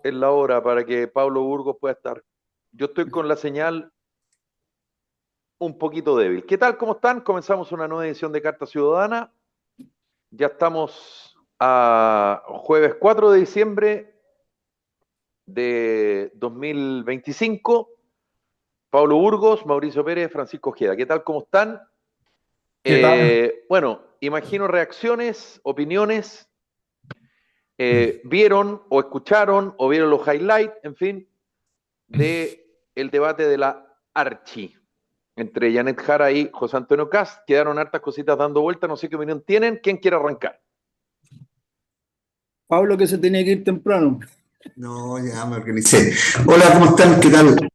es la hora para que Pablo Burgos pueda estar. Yo estoy con la señal un poquito débil. ¿Qué tal? ¿Cómo están? Comenzamos una nueva edición de Carta Ciudadana. Ya estamos a jueves 4 de diciembre de 2025. Pablo Burgos, Mauricio Pérez, Francisco Ojeda. ¿Qué tal? ¿Cómo están? ¿Qué tal? Bueno, imagino reacciones, opiniones. ¿Vieron o escucharon o vieron los highlights, en fin, de el debate de la Archi entre Janet Jara y José Antonio Cast? Quedaron hartas cositas dando vuelta, no sé qué opinión tienen. ¿Quién quiere arrancar? Pablo que se tenía que ir temprano. No, ya me organicé. Hola, ¿cómo están? ¿Qué tal?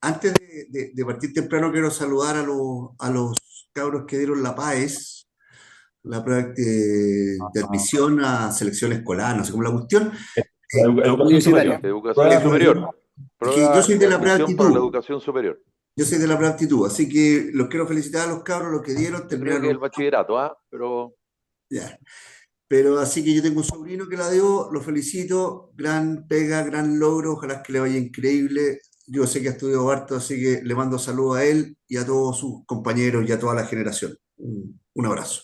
Antes de partir temprano, quiero saludar a los cabros que dieron la PAES, la prueba de admisión a selección escolar, no sé cómo la cuestión. Muy Educación superior. Universitaria. Educación Prueba superior. Es que yo Prueba soy de de la prueba admisión para la actitud, educación superior. yo soy de la prueba actitud, así que los quiero felicitar a los cabros, los que dieron, Yo creo que el terminaron bachillerato, ¿ah? Pero ya. Pero así que yo tengo un sobrino que la dio, lo felicito, gran pega, gran logro, ojalá que le vaya increíble. Yo sé que ha estudiado harto, así que le mando saludos a él y a todos sus compañeros y a toda la generación. Un abrazo.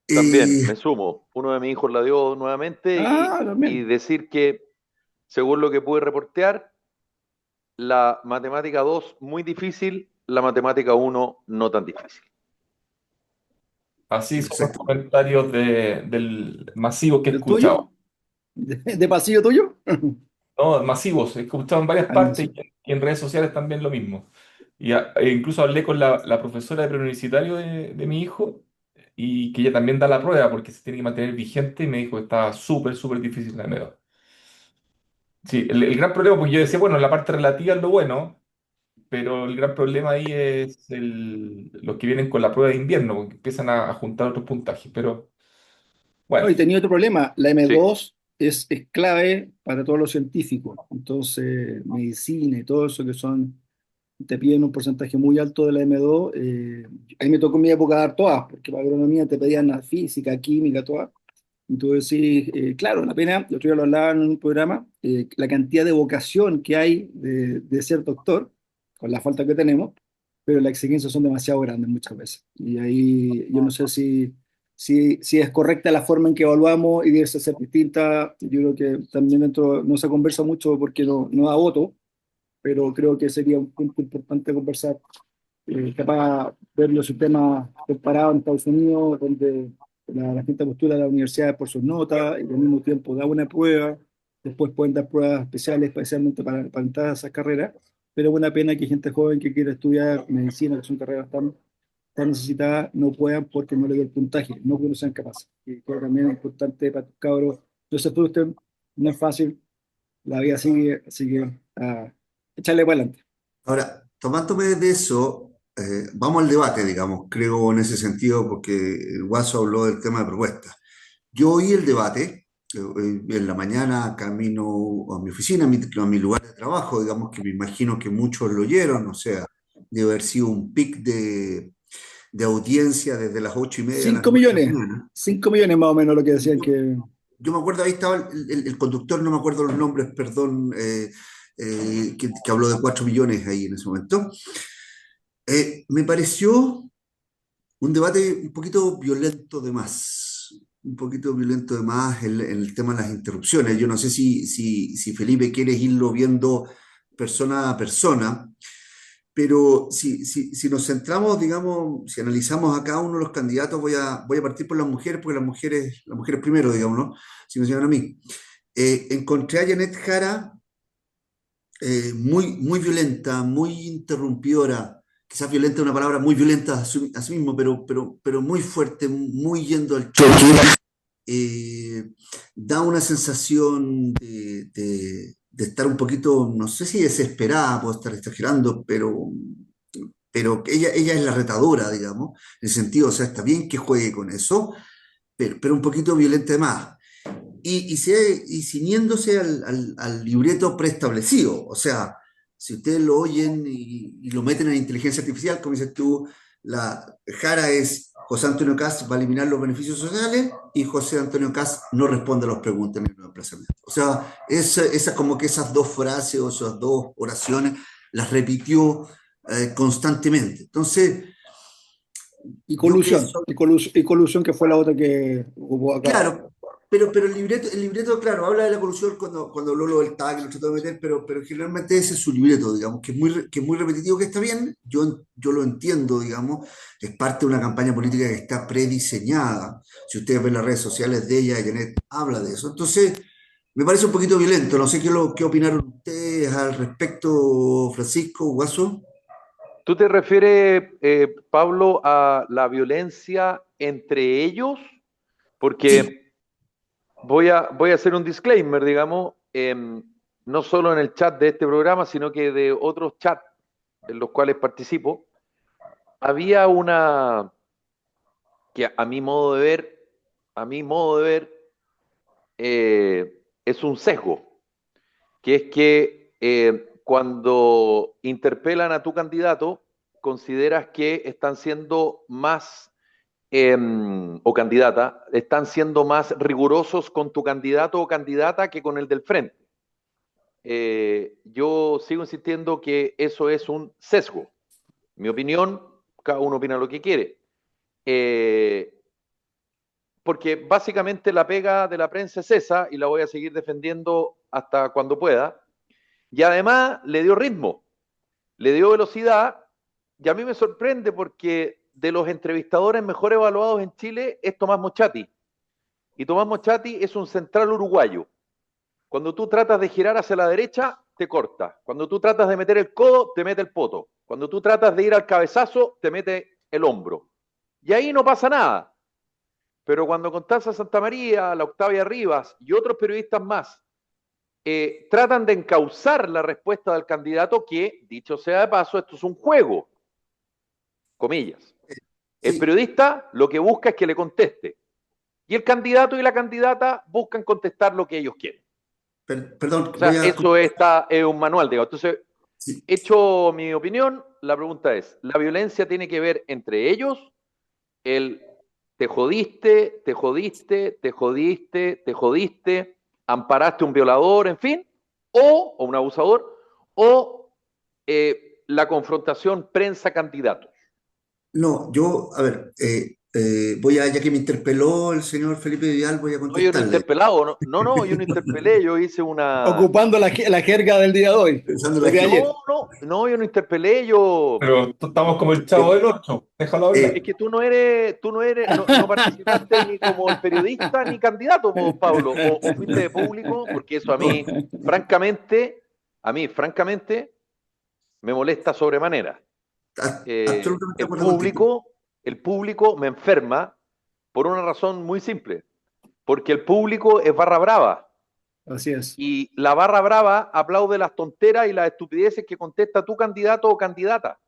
también Y me sumo. Uno de mis hijos la dio nuevamente Ah, y también. decir que, según lo que pude reportear, la matemática 2 muy difícil, la matemática uno no tan difícil. Así son los exacto. comentarios del masivo que he ¿Del tuyo? escuchado. ¿De pasillo tuyo? No, masivos, he escuchado en varias Ah, partes sí. y en redes sociales también lo mismo. E incluso hablé con la profesora de preuniversitario de mi hijo y que ella también da la prueba porque se tiene que mantener vigente y me dijo que estaba súper, súper difícil la MEDA. Sí, el gran problema, pues yo decía, bueno, la parte relativa es lo bueno. Pero el gran problema ahí es los que vienen con la prueba de invierno, porque empiezan a juntar otros puntajes. Pero No, bueno, y tenía otro problema. La m Sí, dos es clave para todos los científicos. Entonces, medicina y todo eso que son, te piden un porcentaje muy alto de la M2. Ahí me tocó en mi época dar todas, porque para agronomía te pedían la física, química, todas. Y tú decís, claro, la pena, yo otro día lo hablaba en un programa, la cantidad de vocación que hay de ser doctor, con la falta que tenemos, pero las exigencias son demasiado grandes muchas veces. Y ahí yo no sé si es correcta la forma en que evaluamos y debe ser distinta. Yo creo que también dentro no se conversa mucho porque no da voto, pero creo que sería un punto importante conversar, capaz ver los sistemas comparados en Estados Unidos, donde la gente postula a la universidad por sus notas y al mismo tiempo da una prueba, después pueden dar pruebas especiales, especialmente para entrar a esas carreras, pero es una pena que gente joven que quiere estudiar medicina, que son carreras tan necesitadas, no puedan porque no le dio el puntaje, no porque no sean capaces. Y creo que también es importante para tus cabros. Yo sé que usted no es fácil, la vida sigue, así que echarle para adelante. Ahora, tomándome de eso, vamos al debate, digamos, creo en ese sentido, porque el Guaso habló del tema de propuestas. Yo oí el debate en la mañana camino a mi oficina, a mi lugar de trabajo, digamos que me imagino que muchos lo oyeron, o sea, debe haber sido un pic de audiencia desde las 8:30 a las 5 9 de la millones, mañana. 5 millones más o menos lo que decían Yo, que... yo me acuerdo, ahí estaba el conductor, no me acuerdo los nombres, perdón, que habló de 4 millones ahí en ese momento. Me pareció un debate un poquito violento de más, un poquito violento de más en el tema de las interrupciones. Yo no sé si Felipe quieres irlo viendo persona a persona, pero si nos centramos, digamos, si analizamos a cada uno de los candidatos, voy a partir por las mujeres, porque las mujeres primero, digamos, ¿no? Si me enseñan a mí. Encontré a Janet Jara muy, muy violenta, muy interrumpidora. Quizás violenta es una palabra muy violenta a sí mismo, pero muy fuerte, muy yendo al choque. Eh, Da una sensación de estar un poquito, no sé si desesperada, puedo estar exagerando, pero ella es la retadora, digamos, en el sentido, o sea, está bien que juegue con eso, pero un poquito violenta de más y ciñéndose al libreto preestablecido. O sea, si ustedes lo oyen y lo meten en inteligencia artificial, como dices tú, la Jara es José Antonio Kast va a eliminar los beneficios sociales y José Antonio Kast no responde a las preguntas en el emplazamiento. O sea, como que esas dos frases o esas dos oraciones las repitió constantemente. Entonces, Y yo que colusión, soy, y colusión que fue la otra que ocupó acá. claro, pero el libreto, claro, habla de la colusión cuando habló lo del tag, lo trató de meter, pero generalmente ese es su libreto, digamos, que es muy repetitivo, que está bien, yo lo entiendo, digamos, es parte de una campaña política que está prediseñada. Si ustedes ven las redes sociales de ella, Janet habla de eso. Entonces, me parece un poquito violento, no sé qué opinaron ustedes al respecto, Francisco, Guaso. ¿Tú te refieres, Pablo, a la violencia entre ellos? Sí, Porque voy a hacer un disclaimer, digamos, no solo en el chat de este programa, sino que de otros chats en los cuales participo. Había una que a mi modo de ver, es un sesgo, que es que cuando interpelan a tu candidato, consideras que están siendo más, o candidata, están siendo más rigurosos con tu candidato o candidata que con el del frente. Yo sigo insistiendo que eso es un sesgo. Mi opinión, cada uno opina lo que quiere. Eh, Porque básicamente la pega de la prensa es esa y la voy a seguir defendiendo hasta cuando pueda. Y además le dio ritmo, le dio velocidad y a mí me sorprende porque de los entrevistadores mejor evaluados en Chile es Tomás Mochati. Y Tomás Mochati es un central uruguayo. Cuando tú tratas de girar hacia la derecha, te corta. Cuando tú tratas de meter el codo, te mete el poto. Cuando tú tratas de ir al cabezazo, te mete el hombro. Y ahí no pasa nada. Pero cuando Constanza Santamaría, la Octavia Rivas y otros periodistas más tratan de encauzar la respuesta del candidato, que, dicho sea de paso, esto es un juego, comillas. El sí, periodista lo que busca es que le conteste. Y el candidato y la candidata buscan contestar lo que ellos quieren. perdón, O voy sea, a... eso es un manual, digamos. Entonces, Sí, hecho mi opinión, la pregunta es, ¿la violencia tiene que ver entre ellos? El te jodiste, te jodiste, te jodiste, te jodiste, amparaste un violador, en fin, o un abusador, o la confrontación prensa-candidato. no, a ver, ya que me interpeló el señor Felipe Vidal, voy a No, yo no he contestarle. interpelado, no, no, no, yo no interpelé, yo hice una... Ocupando la jerga del día de hoy, Pensando en o la de gente. No, ayer. no, no, yo no interpelé, yo... Pero estamos como el Chavo Eh, del Ocho, déjalo hablar. Es que no participaste ni como el periodista ni candidato, Pablo, o fuiste de público, porque eso no, francamente, me molesta sobremanera. absolutamente de El acuerdo contigo. público, el público me enferma por una razón muy simple, porque el público es barra brava Así es. y la barra brava aplaude las tonteras y las estupideces que contesta tu candidato o candidata.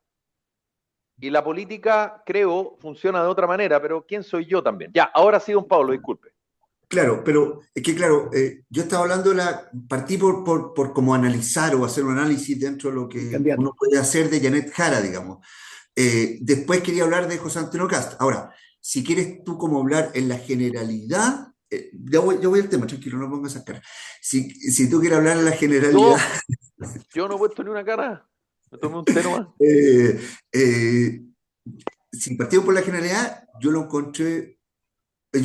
Y la política, creo, funciona de otra manera, pero ¿quién soy yo también? Ya, ahora sí, don Pablo, disculpe. Claro, pero es que claro, yo estaba hablando partí por como analizar o hacer un análisis dentro de lo El que candidato. uno puede hacer de Janet Jara, digamos. Después quería hablar de José Antonio Cast. Ahora, si quieres tú como hablar en la generalidad, ya voy al tema, tranquilo, no pongas esa cara. Si tú quieres hablar en la generalidad, Yo, yo no he puesto ni una cara. Me tomé un té nomás. eh, eh, si partimos por la generalidad, yo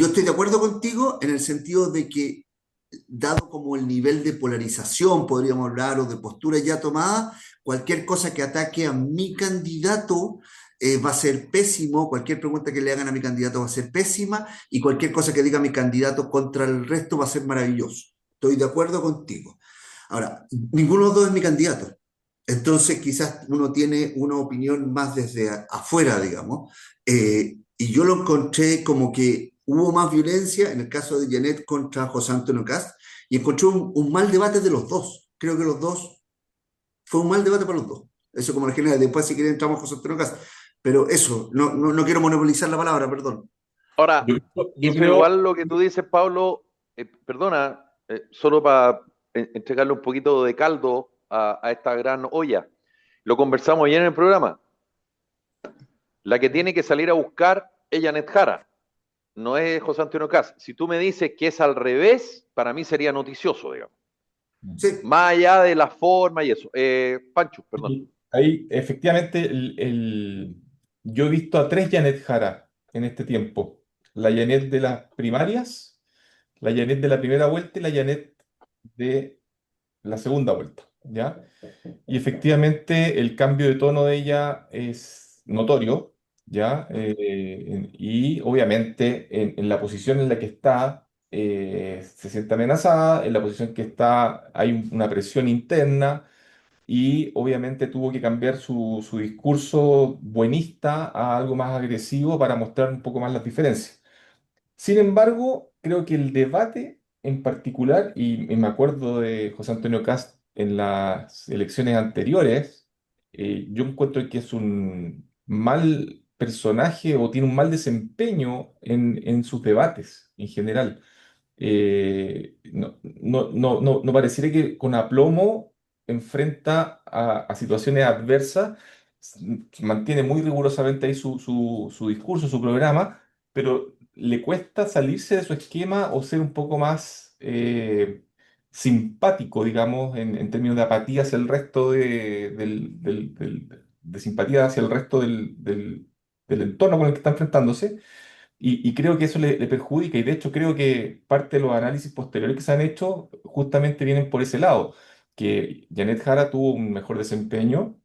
estoy de acuerdo contigo en el sentido de que, dado como el nivel de polarización, podríamos hablar, o de postura ya tomada, cualquier cosa que ataque a mi candidato va a ser pésimo, cualquier pregunta que le hagan a mi candidato va a ser pésima, y cualquier cosa que diga mi candidato contra el resto va a ser maravilloso. Estoy de acuerdo contigo. Ahora, ninguno de los dos es mi candidato. Entonces, quizás uno tiene una opinión más desde afuera, digamos, y yo lo encontré como que hubo más violencia en el caso de Janet contra José Antonio Cast, y encontré un mal debate de los dos. Creo que los dos, fue un mal debate para los dos. Eso como la general. Después, si quieren, entramos a José Antonio Cast. Pero eso, no quiero monopolizar la palabra, perdón. Ahora, Yo eso creo, igual lo que tú dices, Pablo, perdona, solo para entregarle un poquito de caldo a esta gran olla. Lo conversamos ayer en el programa. La que tiene que salir a buscar es Janet Jara, no es José Antonio Kast. Si tú me dices que es al revés, para mí sería noticioso, digamos. Sí, Más allá de la forma y eso. Pancho, perdón. Y ahí, efectivamente, yo he visto a tres Janet Jara en este tiempo. La Janet de las primarias, la Janet de la primera vuelta y la Janet de la segunda vuelta, ¿ya? Y efectivamente el cambio de tono de ella es notorio, ¿ya? Y obviamente en la posición en la que está se siente amenazada, en la posición que está hay una presión interna y obviamente tuvo que cambiar su discurso buenista a algo más agresivo para mostrar un poco más las diferencias. Sin embargo, creo que el debate en particular, y me acuerdo de José Antonio Kast en las elecciones anteriores, yo encuentro que es un mal personaje o tiene un mal desempeño en sus debates en general. No pareciera que con aplomo enfrenta a situaciones adversas, mantiene muy rigurosamente ahí su discurso, su programa, pero le cuesta salirse de su esquema o ser un poco más simpático, digamos, en términos de apatía hacia el resto de simpatía hacia el resto del entorno con el que está enfrentándose. Y creo que eso le perjudica, y de hecho creo que parte de los análisis posteriores que se han hecho justamente vienen por ese lado, que Janet Jara tuvo un mejor desempeño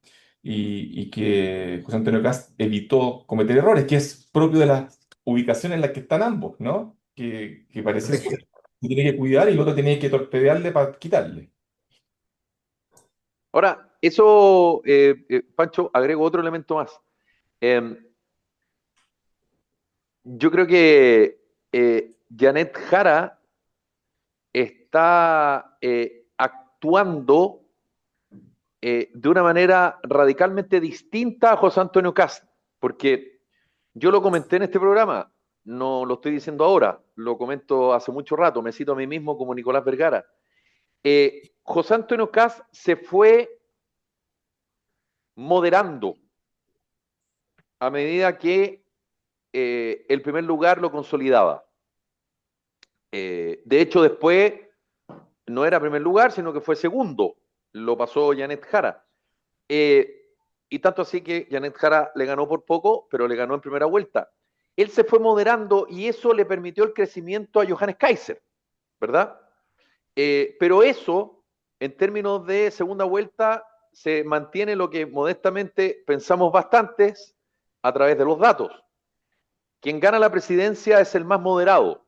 y que José Antonio Kast evitó cometer errores, que es propio de las ubicaciones en las que están ambos, ¿no? Que parece que estrategia. se tiene que cuidar y el otro tiene que torpedearle para quitarle. Ahora, eso, Pancho, agrego otro elemento más. Eh, yo creo que Janet Jara está actuando de una manera radicalmente distinta a José Antonio Kast, porque yo lo comenté en este programa, no lo estoy diciendo ahora, lo comento hace mucho rato, me cito a mí mismo como Nicolás Vergara. José Antonio Kast se fue moderando a medida que el primer lugar lo consolidaba. De hecho, después no era primer lugar, sino que fue segundo. Lo pasó Janet Jara. Y tanto así que Janet Jara le ganó por poco, pero le ganó en primera vuelta. Él se fue moderando y eso le permitió el crecimiento a Johannes Kaiser, ¿verdad? Pero eso, en términos de segunda vuelta, se mantiene lo que modestamente pensamos bastantes a través de los datos. Quien gana la presidencia es el más moderado.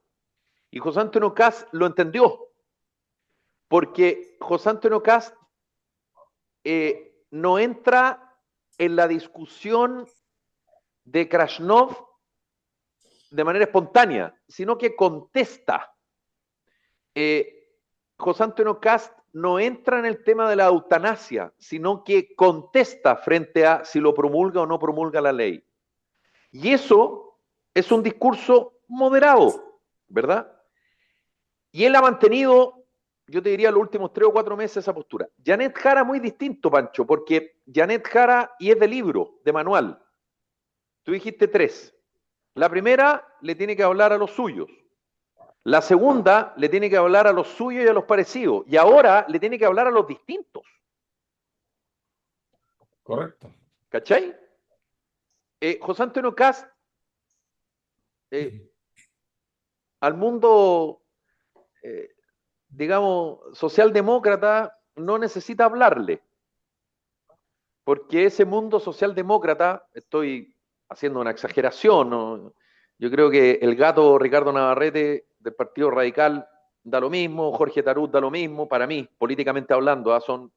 Y José Antonio Kast lo entendió, porque José Antonio Kast no entra en la discusión de Krasnov de manera espontánea, sino que contesta. José Antonio Kast no entra en el tema de la eutanasia, sino que contesta frente a si lo promulga o no promulga la ley. Y eso es un discurso moderado, ¿verdad? Y él ha mantenido, yo te diría, los últimos 3 o 4 meses esa postura. Janet Jara muy distinto, Pancho, porque Janet Jara, y es de libro, de manual. Tú dijiste 3. La primera le tiene que hablar a los suyos. La segunda le tiene que hablar a los suyos y a los parecidos. Y ahora le tiene que hablar a los distintos. Correcto. ¿Cachai? José Antonio Kast, eh, al mundo, eh, digamos, socialdemócrata, no necesita hablarle. Porque ese mundo socialdemócrata, estoy haciendo una exageración, ¿no? Yo creo que el gato Ricardo Navarrete del Partido Radical da lo mismo, Jorge Tarut da lo mismo, para mí, políticamente hablando, son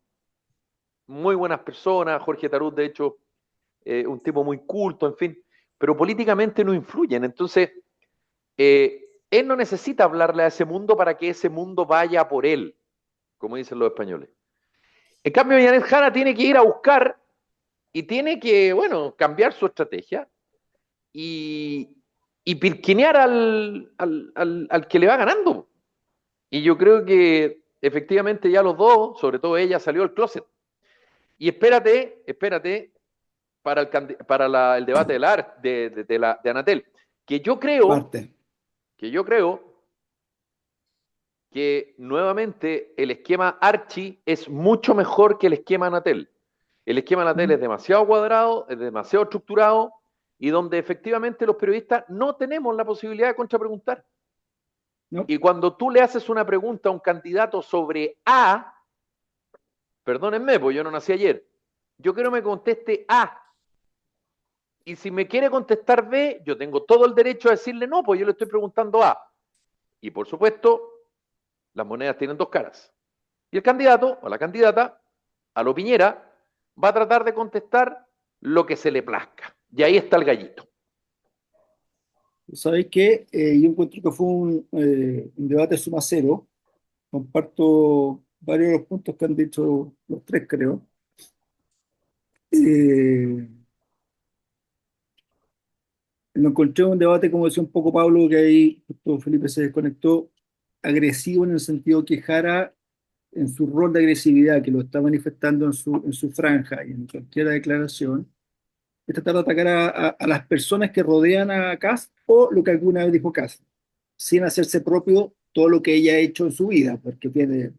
muy buenas personas, Jorge Tarut de hecho, un tipo muy culto, en fin, pero políticamente no influyen, entonces él no necesita hablarle a ese mundo para que ese mundo vaya por él, como dicen los españoles. En cambio, Janet Jara tiene que ir a buscar y tiene que, bueno, cambiar su estrategia y, y pirquinear al que le va ganando. Y yo creo que efectivamente ya los dos, sobre todo ella, salió del closet. Y espérate para el debate de Anatel. que yo creo, parte. que yo creo que nuevamente el esquema Archie es mucho mejor que el esquema Anatel. El esquema Anatel es demasiado cuadrado, es demasiado estructurado y donde efectivamente los periodistas no tenemos la posibilidad de contrapreguntar. ¿No? Y cuando tú le haces una pregunta a un candidato sobre A, perdónenme, pues yo no nací ayer, yo quiero que me conteste A. Y si me quiere contestar B, yo tengo todo el derecho a decirle no, pues yo le estoy preguntando A. Y por supuesto, las monedas tienen dos caras. Y el candidato o la candidata, a lo Piñera, va a tratar de contestar lo que se le plazca. Y ahí está el gallito. ¿Sabes qué? Yo encuentro que fue un debate suma cero. Comparto varios de los puntos que han dicho los tres, creo. Eh, Lo encontré un debate, como decía un poco Pablo, que ahí justo Felipe se desconectó, agresivo en el sentido que Jara, en su rol de agresividad, que lo está manifestando en su franja y en cualquier declaración, es tratar de atacar a las personas que rodean a Kast o lo que alguna vez dijo Kast, sin hacerse propio todo lo que ella ha hecho en su vida, porque tiene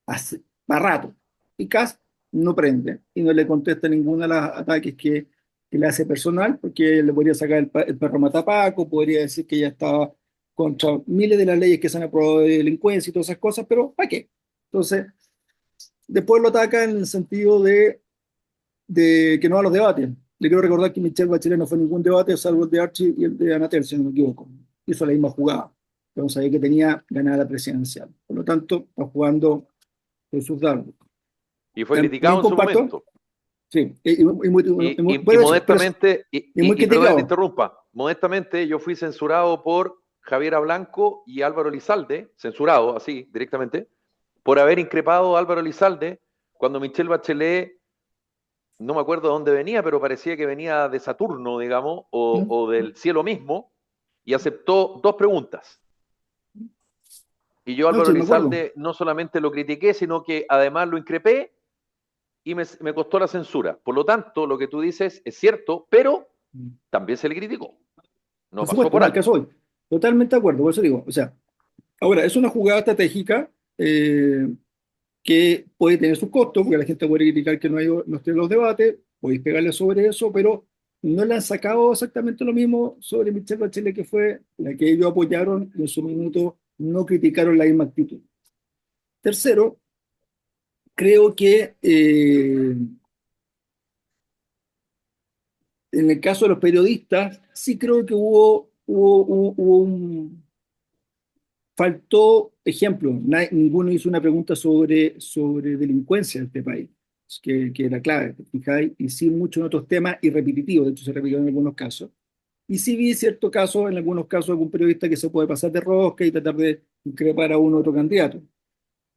hace para rato. Y Kast no prende y no le contesta ninguno de los ataques que le hace personal, porque le podría sacar el perro matapaco, podría decir que ya estaba contra miles de las leyes que se han aprobado de delincuencia y todas esas cosas, pero ¿para qué? Entonces, después lo ataca en el sentido de que no va a los debates. Le quiero recordar que Michelle Bachelet no fue ningún debate, salvo el de Archie y el de Anatel, si no me equivoco. Hizo la misma jugada. Entonces sabía que tenía ganada la presidencial. Por lo tanto, está jugando Jesús Dardo. Y fue También criticado en su comparto, momento. sí, Y bueno, modestamente, y muy y perdón que te criticado. interrumpa, modestamente yo fui censurado por Javiera Blanco y Álvaro Elizalde, censurado así directamente, por haber increpado a Álvaro Elizalde cuando Michelle Bachelet, no me acuerdo de dónde venía, pero parecía que venía de Saturno, digamos, o del cielo mismo, y aceptó dos preguntas. Y yo No, Álvaro sí, me acuerdo. Elizalde no solamente lo critiqué, sino que además lo increpé y me costó la censura. Por lo tanto, lo que tú dices es cierto, pero también se le criticó. No Por pasó supuesto, por no, al caso alto. hoy. Totalmente de acuerdo, por eso digo. O sea, ahora, es una jugada estratégica que puede tener sus costos, porque la gente puede criticar que no estén los debates, podéis pegarle sobre eso, pero no le han sacado exactamente lo mismo sobre Michelle Bachelet, que fue la que ellos apoyaron y en su minuto no criticaron la misma actitud. Tercero, creo que en el caso de los periodistas, sí creo que faltó ejemplo. Ninguno hizo una pregunta sobre delincuencia en este país, que era clave, ¿te fijáis? Y sí mucho en otros temas y repetitivo, de hecho se repitió en algunos casos. Y sí vi cierto caso, en algunos casos, algún periodista que se puede pasar de rosca y tratar de increpar a uno u otro candidato.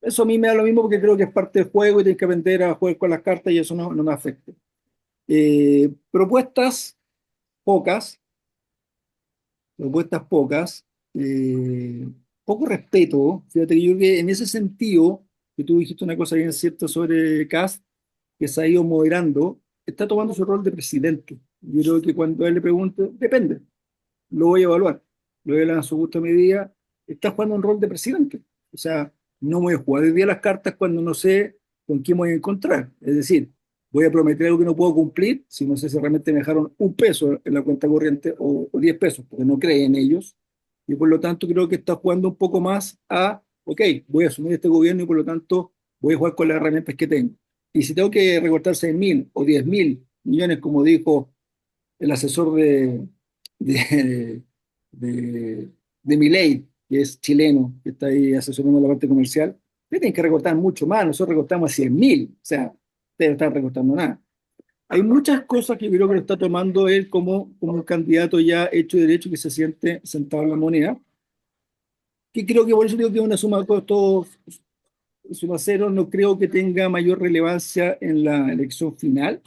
Eso a mí me da lo mismo porque creo que es parte del juego y tienes que aprender a jugar con las cartas y eso no me afecta. Propuestas pocas, propuestas pocas, eh, poco respeto. Fíjate que yo creo que en ese sentido, que tú dijiste una cosa bien cierta sobre Kast, que se ha ido moderando, está tomando su rol de presidente. Yo creo que cuando él le pregunte, depende, lo voy a evaluar, lo voy a evaluar a su gusto a medida, está jugando un rol de presidente. O sea, no voy a jugar hoy día las cartas cuando no sé con quién voy a encontrar. Es decir, voy a prometer algo que no puedo cumplir si no sé si realmente me dejaron un peso en la cuenta corriente o 10 pesos, porque no creen en ellos. Y por lo tanto creo que está jugando un poco más a, ok, voy a asumir este gobierno y por lo tanto voy a jugar con las herramientas que tengo. Y si tengo que recortar 6.000 o 10.000 millones, como dijo el asesor de, de Milei, que es chileno, que está ahí asesorando la parte comercial, le tienen que recortar mucho más. Nosotros recortamos 100.000, o sea, ustedes no están recortando nada. Hay muchas cosas que yo creo que lo está tomando él como un candidato ya hecho y derecho que se siente sentado en la moneda, que creo que por eso digo que es una suma de costos, suma cero, no creo que tenga mayor relevancia en la elección final.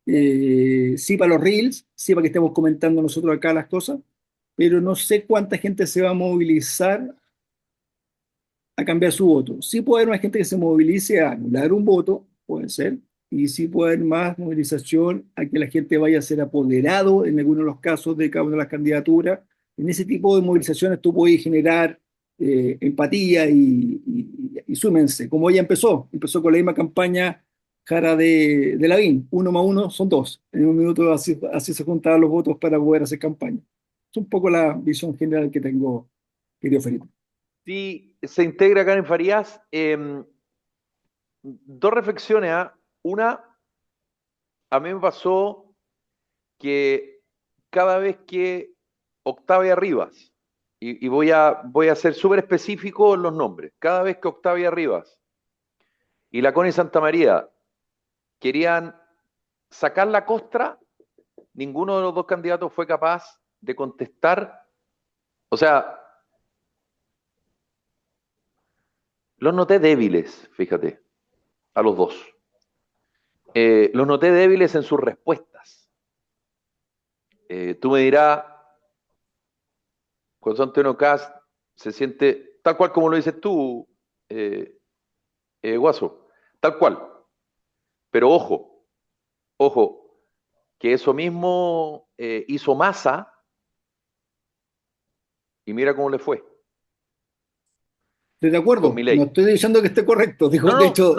Sí para los reels, sí para que estemos comentando nosotros acá las cosas, pero no sé cuánta gente se va a movilizar a cambiar su voto. Sí puede haber una gente que se movilice a anular un voto, puede ser, y sí puede haber más movilización a que la gente vaya a ser apoderado en algunos de los casos de cada una de las candidaturas. En ese tipo de movilizaciones tú puedes generar empatía y súmense, como ella empezó con la misma campaña Jara de Lavín, 1 más 1 son 2. En un minuto así se juntaban los votos para poder hacer campaña. Es un poco la visión general que tengo, querido Felipe. Sí, se integra Karen Farías. Dos reflexiones. Una, a mí me pasó que cada vez que Octavia Rivas, y voy a ser súper específico en los nombres, cada vez que Octavia Rivas y la Connie Santamaría querían sacar la costra, ninguno de los dos candidatos fue capaz de contestar. O sea, los noté débiles, fíjate, a los dos. Los noté débiles en sus respuestas. Tú me dirás, José Antonio Cast se siente tal cual como lo dices tú, Guaso, tal cual. Pero ojo, que eso mismo hizo Massa y mira cómo le fue Estoy de con acuerdo, no Milei. estoy diciendo que esté correcto, No, de hecho,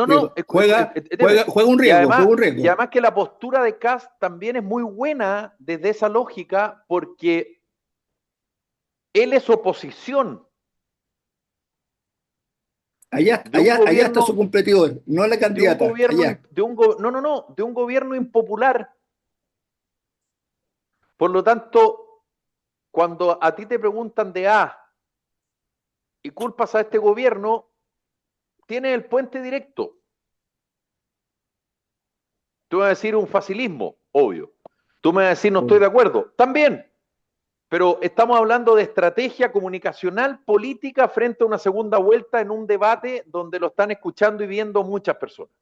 juega, entiéndeme. juega un riesgo, juega un Y riesgo. además que la postura de Cast también es muy buena desde esa lógica porque él es oposición de un Allá está su gobierno, competidor, no la de un candidata, gobierno, allá. de un gobierno impopular. Por lo tanto, cuando a ti te preguntan de y culpas a este gobierno, tienes el puente directo. Tú me vas a decir un facilismo, obvio. Tú me vas a decir no estoy de acuerdo, también. Pero estamos hablando de estrategia comunicacional política frente a una segunda vuelta en un debate donde lo están escuchando y viendo muchas personas.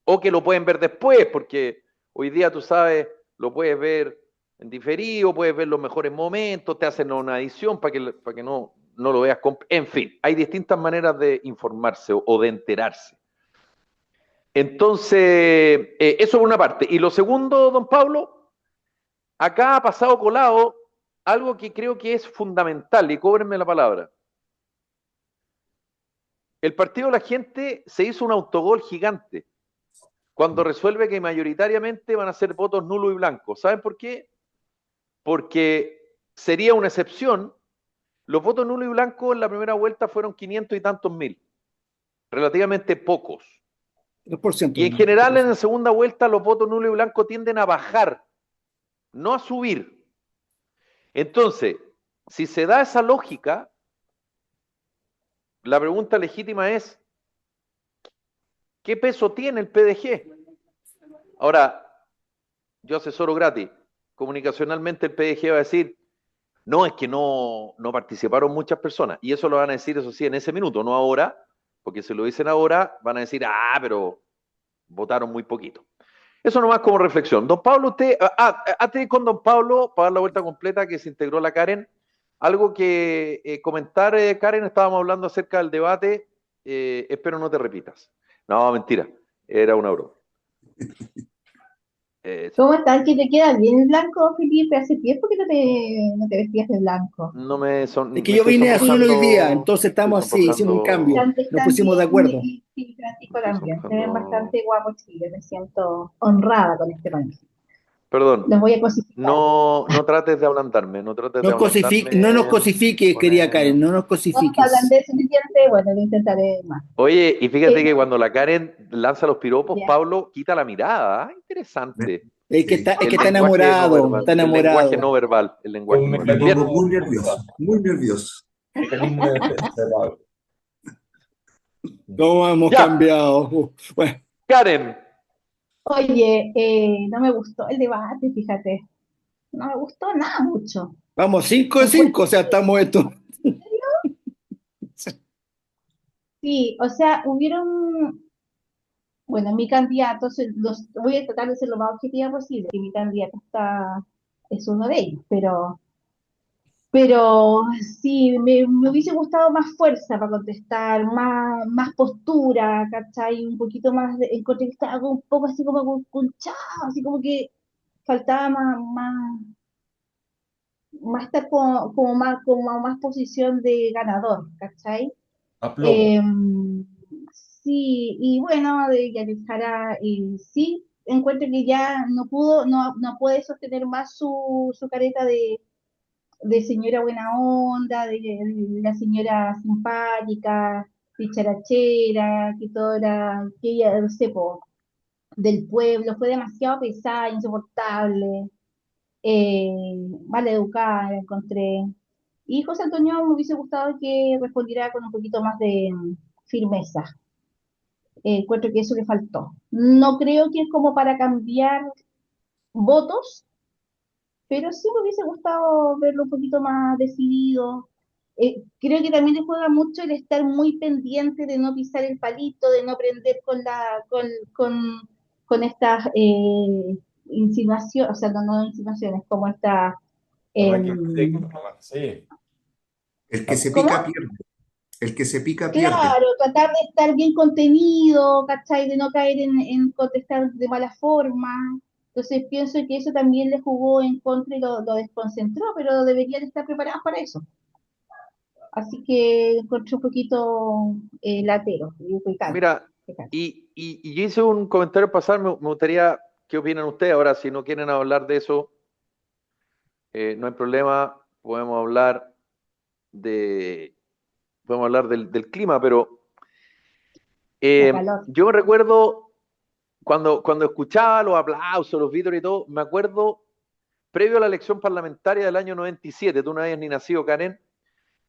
O que lo pueden ver después, porque hoy día tú sabes, lo puedes ver en diferido, puedes ver los mejores momentos, te hacen una edición para que no lo veas. En fin, hay distintas maneras de informarse o de enterarse. Entonces, eso por una parte. Y lo segundo, don Pablo, acá ha pasado colado algo que creo que es fundamental, y cóbrenme la palabra. El partido de la gente se hizo un autogol gigante cuando resuelve que mayoritariamente van a ser votos nulos y blancos. ¿Saben por qué? Porque sería una excepción. Los votos nulos y blancos en la primera vuelta fueron 500 y tantos mil, relativamente pocos. 2%. Y en general en la segunda vuelta los votos nulos y blancos tienden a bajar, no a subir. Entonces, si se da esa lógica, la pregunta legítima es, ¿qué peso tiene el PDG? Ahora, yo asesoro gratis. Comunicacionalmente el PDG va a decir, no, es que no participaron muchas personas. Y eso lo van a decir, eso sí, en ese minuto, no ahora, porque si lo dicen ahora, van a decir, pero votaron muy poquito. Eso nomás como reflexión. Don Pablo, usted, antes de ir con don Pablo, para dar la vuelta completa, que se integró la Karen, algo que comentar, Karen, estábamos hablando acerca del debate, espero no te repitas. No, mentira, era una broma. Sí. ¿Cómo estás? ¿Que te queda bien el blanco, Felipe? Hace tiempo que no te vestías de blanco. Es que Me yo estoy vine azul hoy día, sonrojando, entonces estoy estamos así, hicimos un cambio, sonrojando, nos Están pusimos de bien acuerdo. y Francisco estoy también. Se ven sonrojando. bastante guapos, Chile. Me siento honrada con este panel. Perdón, Los voy a cosificar. no trates de ablandarme, no trates de No nos ablandarme cosifiques, con querida Karen, el... no nos No me hablan cosifiques. de suficiente, bueno, lo intentaré más. Oye, y fíjate que No, cuando la Karen lanza los piropos, ya. Pablo quita la mirada. Me- Interesante. Sí, Es que El está lenguaje no enamorado, verbal, está el lenguaje enamorado. no verbal, el Es lenguaje un no me verbal. Bien, mecanismo pongo muy de defensa. nervioso, muy nervioso. Mecanismo de defensa, Pablo. ¿Cómo hemos ya, cambiado? Bueno, Karen, Oye, no me gustó el debate, fíjate. No me gustó nada mucho. vamos 5 de 5, Encuentro o sea, estamos esto. sí, o sea, hubieron, bueno, mi candidato, voy a tratar de ser lo más objetiva posible, que mi candidato es uno de ellos, pero Pero sí, me hubiese gustado más fuerza para contestar, más postura, ¿cachai? Un poquito más, encontré que estaba un poco así como conchado, así como que faltaba más estar como más posición de ganador, ¿cachai? Aplomo. Eh, sí, y bueno, de Yanis Jara, sí, encuentro que ya no puede sostener más su careta de señora buena onda, de la señora simpática, dicharachera, que todo era, que ella, no sé, po, del pueblo, fue demasiado pesada, insoportable, mal educada, la encontré. Y José Antonio me hubiese gustado que respondiera con un poquito más de firmeza. Encuentro que eso le faltó. No creo que es como para cambiar votos, pero sí me hubiese gustado verlo un poquito más decidido. Creo que también le juega mucho el estar muy pendiente de no pisar el palito, de no prender con estas insinuaciones, o sea, no insinuaciones, como estas... Arranque em, directo, sí. El que se ¿Cómo? pica pierde. El que se pica pierde. Claro, tratar de estar bien contenido, ¿cachai? De no caer en contestar de mala forma. Entonces pienso que eso también le jugó en contra y lo desconcentró, pero deberían estar preparados para eso. Así que encontré un poquito latero, y picante, Mira, picante. y yo hice un comentario pasado, me gustaría, ¿qué opinan ustedes? Ahora, si no quieren hablar de eso, no hay problema, de, podemos hablar del clima, pero La calor. yo me recuerdo cuando escuchaba los aplausos, los vítores y todo, me acuerdo previo a la elección parlamentaria del año 97, tú no habías ni nacido, Karen,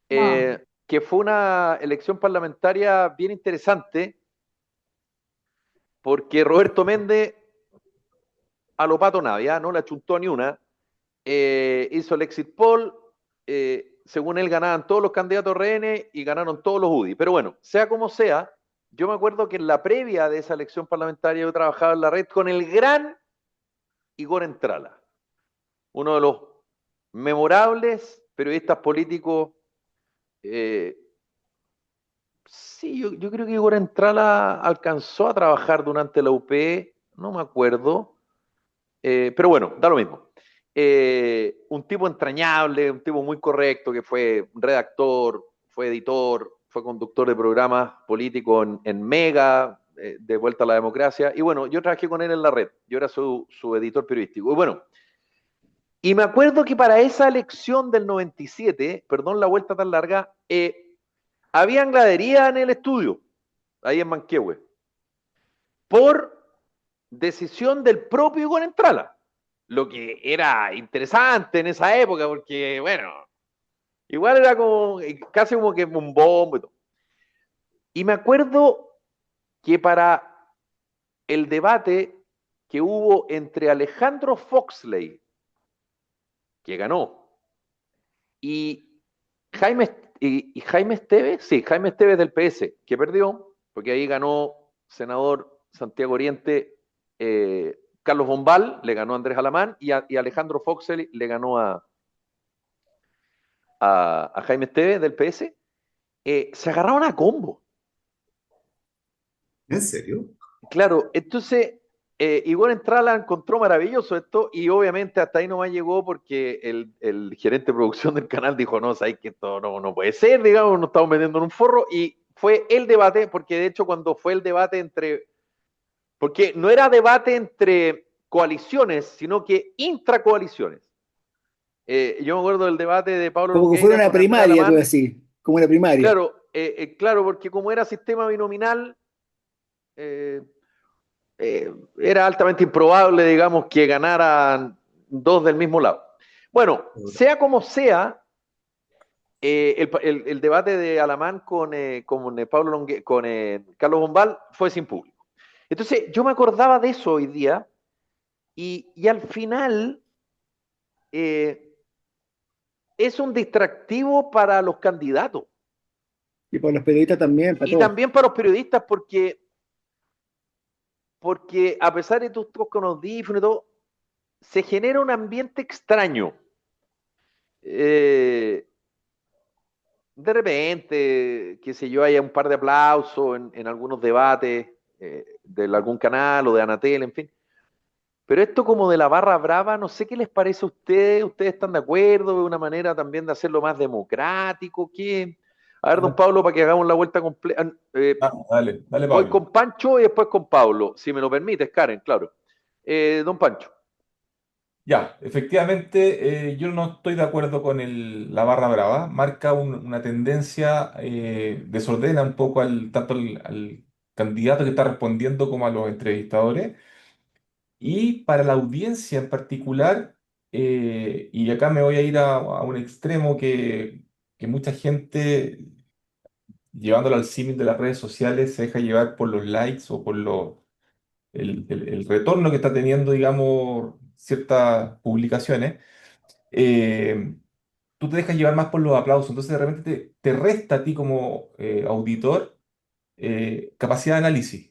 No, que fue una elección parlamentaria bien interesante, porque Roberto Méndez a lo Pato Navia, no la chuntó ni una, hizo el exit poll, según él ganaban todos los candidatos rehenes y ganaron todos los UDI. Pero bueno, sea como sea, yo me acuerdo que en la previa de esa elección parlamentaria yo trabajaba en la red con el gran Igor Entrala, uno de los memorables periodistas políticos. eh, sí, yo creo que Igor Entrala alcanzó a trabajar durante la UP, no me acuerdo, pero bueno, da lo mismo. Un tipo entrañable, un tipo muy correcto, que fue redactor, fue editor, fue conductor de programas políticos en Mega, de Vuelta a la Democracia. Y bueno, yo trabajé con él en la red, yo era su editor periodístico. Y bueno, y me acuerdo que para esa elección del 97, perdón la vuelta tan larga, había gradería en el estudio, ahí en Manquehue, por decisión del propio Igor Entrala. Lo que era interesante en esa época, porque, bueno, igual era como casi como que un bombo y todo. Y me acuerdo que para el debate que hubo entre Alejandro Foxley, que ganó, y Jaime Esteves, sí, Jaime Esteves del PS, que perdió, porque ahí ganó senador Santiago Oriente, Carlos Bombal, le ganó a Andrés Alamán, y Alejandro Foxley le ganó a Jaime Esteves del PS, se agarraron a combo. ¿En serio? Claro, entonces Igor Entrala encontró maravilloso esto y obviamente hasta ahí nomás llegó porque el gerente de producción del canal dijo, no, sabes que esto no puede ser, digamos, nos estamos metiendo en un forro y fue el debate, porque de hecho cuando fue el debate porque no era debate entre coaliciones, sino que intracoaliciones. Yo me acuerdo del debate de Pablo Como que fuera Longueira una con Andrés primaria, tú Alamán, decís, como una primaria. claro, porque como era sistema binominal, eh, era altamente improbable, digamos, que ganaran dos del mismo lado. Bueno, sea como sea, el debate de Alamán con Carlos Bombal fue sin público. Entonces, yo me acordaba de eso hoy día y al final eh, es un distractivo para los candidatos Y para los periodistas también, para y todos. también para los periodistas porque a pesar de tus con audífonos y todo, se genera un ambiente extraño. eh, de repente, qué sé yo, haya un par de aplausos en algunos debates de algún canal o de Anatel, en fin. Pero esto como de la barra brava, no sé qué les parece a ustedes. ¿Ustedes están de acuerdo? ¿Es una manera también de hacerlo más democrático? ¿Qué? A ver, don Pablo, para que hagamos la vuelta completa. Dale, dale, Voy Pablo. con Pancho y después con Pablo, si me lo permites, Karen, claro. Don Pancho. Ya, efectivamente, yo no estoy de acuerdo con la barra brava. Marca una tendencia, desordena un poco tanto al candidato que está respondiendo como a los entrevistadores. Y para la audiencia en particular, y acá me voy a ir a un extremo que mucha gente, llevándolo al símil de las redes sociales, se deja llevar por los likes o por el retorno que está teniendo, digamos, ciertas publicaciones. eh, Tú te dejas llevar más por los aplausos, entonces de repente te resta a ti como auditor capacidad de análisis.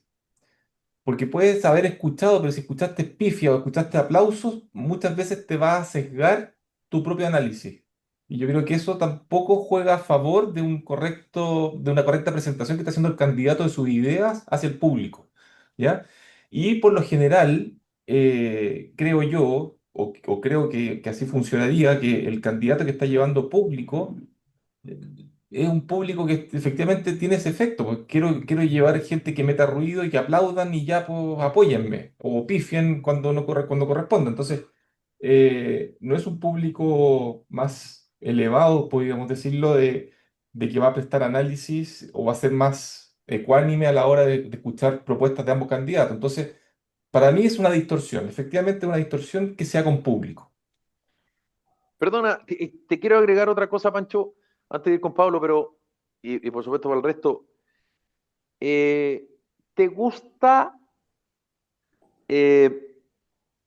Porque puedes haber escuchado, pero si escuchaste pifia o escuchaste aplausos, muchas veces te va a sesgar tu propio análisis. Y yo creo que eso tampoco juega a favor de una correcta presentación que está haciendo el candidato de sus ideas hacia el público. ¿Ya? Y por lo general, creo yo, o creo que así funcionaría, que el candidato que está llevando público es un público que efectivamente tiene ese efecto, pues quiero llevar gente que meta ruido y que aplaudan y ya pues apóyenme o pifien cuando no cuando corresponde. Entonces, no es un público más elevado, podríamos decirlo, de que va a prestar análisis o va a ser más ecuánime a la hora de escuchar propuestas de ambos candidatos. Entonces, para mí es una distorsión, efectivamente una distorsión que sea con público. Perdona, te quiero agregar otra cosa, Pancho, antes de ir con Pablo, pero, y por supuesto para el resto. Eh, ¿Te gusta eh,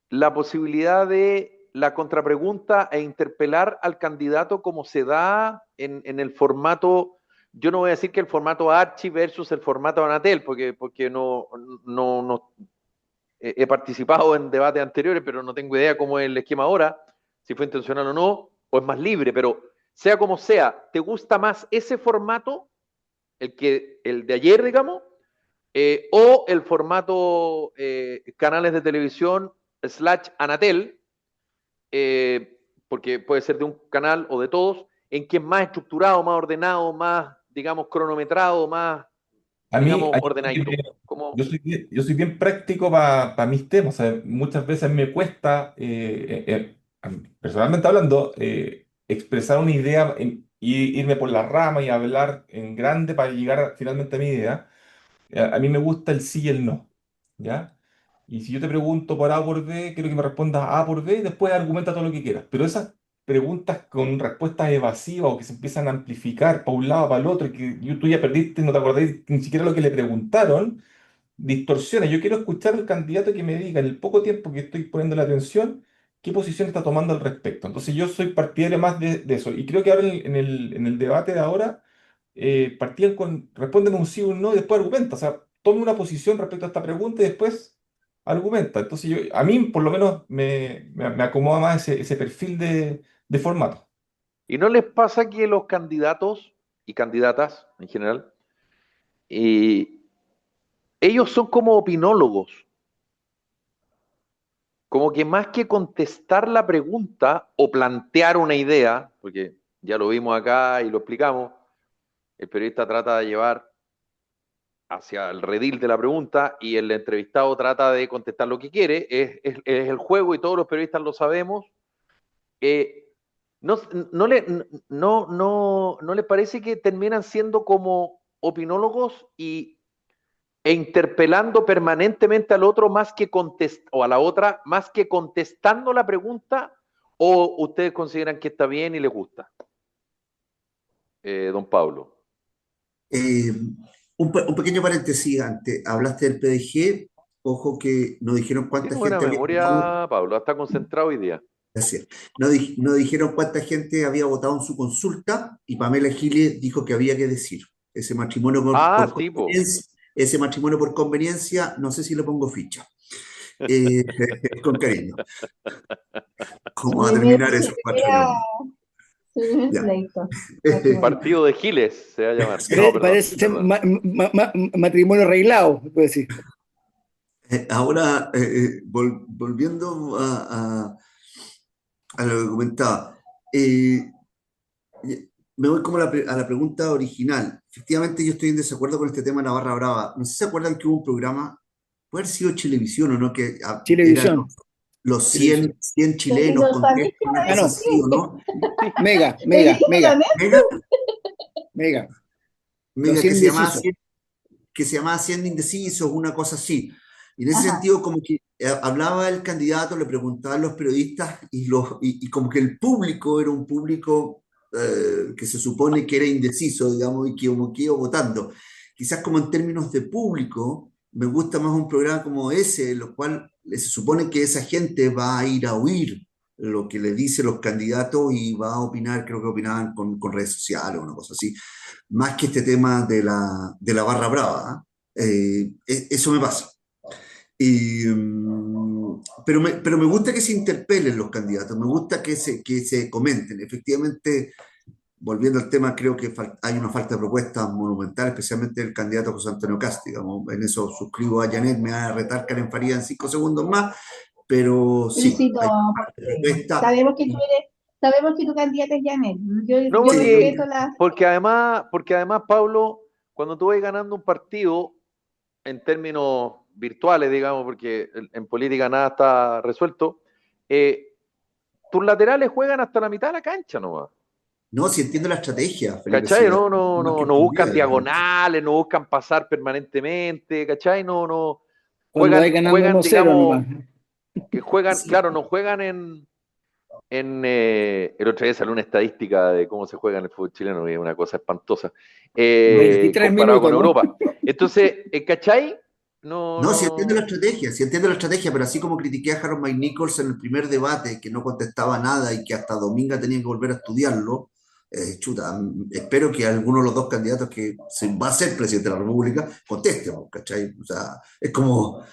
la posibilidad de la contrapregunta e interpelar al candidato como se da en el formato? Yo no voy a decir que el formato Archie versus el formato Anatel, porque no he participado en debates anteriores, pero no tengo idea cómo es el esquema ahora, si fue intencional o no, o es más libre, pero sea como sea, ¿te gusta más ese formato, el de ayer, digamos, o el formato canales de televisión slash Anatel, porque puede ser de un canal o de todos, en que es más estructurado, más ordenado, más, digamos, cronometrado, más, A mí, digamos, ordenadito? Como... yo soy bien práctico para mis temas. O sea, muchas veces me cuesta, personalmente hablando, expresar una idea y irme por la rama y hablar en grande para llegar finalmente a mi idea. A mí me gusta el sí y el no, ¿ya? Y si yo te pregunto por A o por B, quiero que me respondas A por B y después argumenta todo lo que quieras. Pero esas preguntas con respuestas evasivas o que se empiezan a amplificar para un lado, para el otro, y que tú ya perdiste, no te acordás ni siquiera lo que le preguntaron, distorsiona. Yo quiero escuchar al candidato que me diga en el poco tiempo que estoy poniendo la atención qué posición está tomando al respecto. Entonces yo soy partidario más de eso. Y creo que ahora en el debate de ahora partían con respóndeme un sí o un no y después argumenta. O sea, tome una posición respecto a esta pregunta y después argumenta. Entonces a mí por lo menos me acomoda más ese perfil de formato. ¿Y no les pasa que los candidatos y candidatas en general, eh, ellos son como opinólogos? Como que más que contestar la pregunta o plantear una idea, porque ya lo vimos acá y lo explicamos, el periodista trata de llevar hacia el redil de la pregunta y el entrevistado trata de contestar lo que quiere, es el juego y todos los periodistas lo sabemos. Eh, no, no le parece que terminan siendo como opinólogos e interpelando permanentemente al otro más que o a la otra más que contestando la pregunta, o ustedes consideran que está bien y les gusta? Don Pablo. Eh, un pequeño paréntesis antes, hablaste del PDG, ojo que no dijeron Tiene cuánta buena gente había votado, memoria, Pablo, está concentrado hoy día. gracias. No dijeron cuánta gente había votado en su consulta y Pamela Giles dijo que había que decir. Ese matrimonio Ah, por sí, po. conveniencia, ese matrimonio por conveniencia, no sé si le pongo ficha. Eh, con cariño. ¿Cómo va a Me terminar da su esos 4 años primera, más? primer Ya. pleito, matrimonio. Partido de Giles se va a llamar. No, perdón, Parece perdón. matrimonio arreglado, puede decir. Ahora, volviendo a lo que comentaba, eh, me voy como a a la pregunta original. Efectivamente, yo estoy en desacuerdo con este tema de la barra brava. No sé si se acuerdan que hubo un programa, puede haber sido Chilevisión o no, que eran Chilevisión, los Chilevisión. 100 Y chilenos los contestan Tanesco, una Ah, cosa no, así, ¿o no? Sí, Mega, ¿te Mega, dijiste Mega, Mega, Mega. Los mega 100 indecisos. que se llamaba Siendo Indecisos, una cosa así. Y en ese Ajá. sentido, como que hablaba el candidato, le preguntaban los periodistas y como que el público era un público que se supone que era indeciso, digamos, y que como que iba votando. Quizás como en términos de público, me gusta más un programa como ese, en lo cual se supone que esa gente va a ir a oír lo que le dicen los candidatos y va a opinar, creo que opinaban con redes sociales o una cosa así más que este tema de la barra brava. ¿Ah? Eso me pasa. Pero me gusta que se interpelen los candidatos, me gusta que se comenten. Efectivamente, volviendo al tema, creo que hay una falta de propuesta monumental, especialmente del candidato José Antonio Cast. Digamos, en eso suscribo a Janet, me va a retar Karen Faría en 5 segundos más, pero Pero sí, sí, hay no, una porque propuesta. sabemos que tu candidata es Janet. Yo, no, yo Sí, respeto la. porque además, Pablo, cuando tú vas ganando un partido en términos virtuales, digamos, porque en política nada está resuelto, eh, tus laterales juegan hasta la mitad de la cancha nomás. no, sí entiendo la estrategia, Felipe, sí, ¿Cachai? No, no, más que no, no entendida, buscan digamos. diagonales, no buscan pasar permanentemente, ¿cachai? No, no. Cuando vais ganando Juegan, 1-0 digamos, nomás. que juegan, Sí, claro, no juegan el otro día salió una estadística de cómo se juega en el fútbol chileno, y es una cosa espantosa, 23 comparado con minutos, ¿no? Europa. Entonces, ¿cachai? No, no, no. sí entiendo la estrategia, pero así como critiqué a Harold Mike Nichols en el primer debate, que no contestaba nada y que hasta Dominga tenía que volver a estudiarlo, chuta, espero que alguno de los dos candidatos que se va a ser presidente de la República conteste, po, ¿cachai? O sea, es como,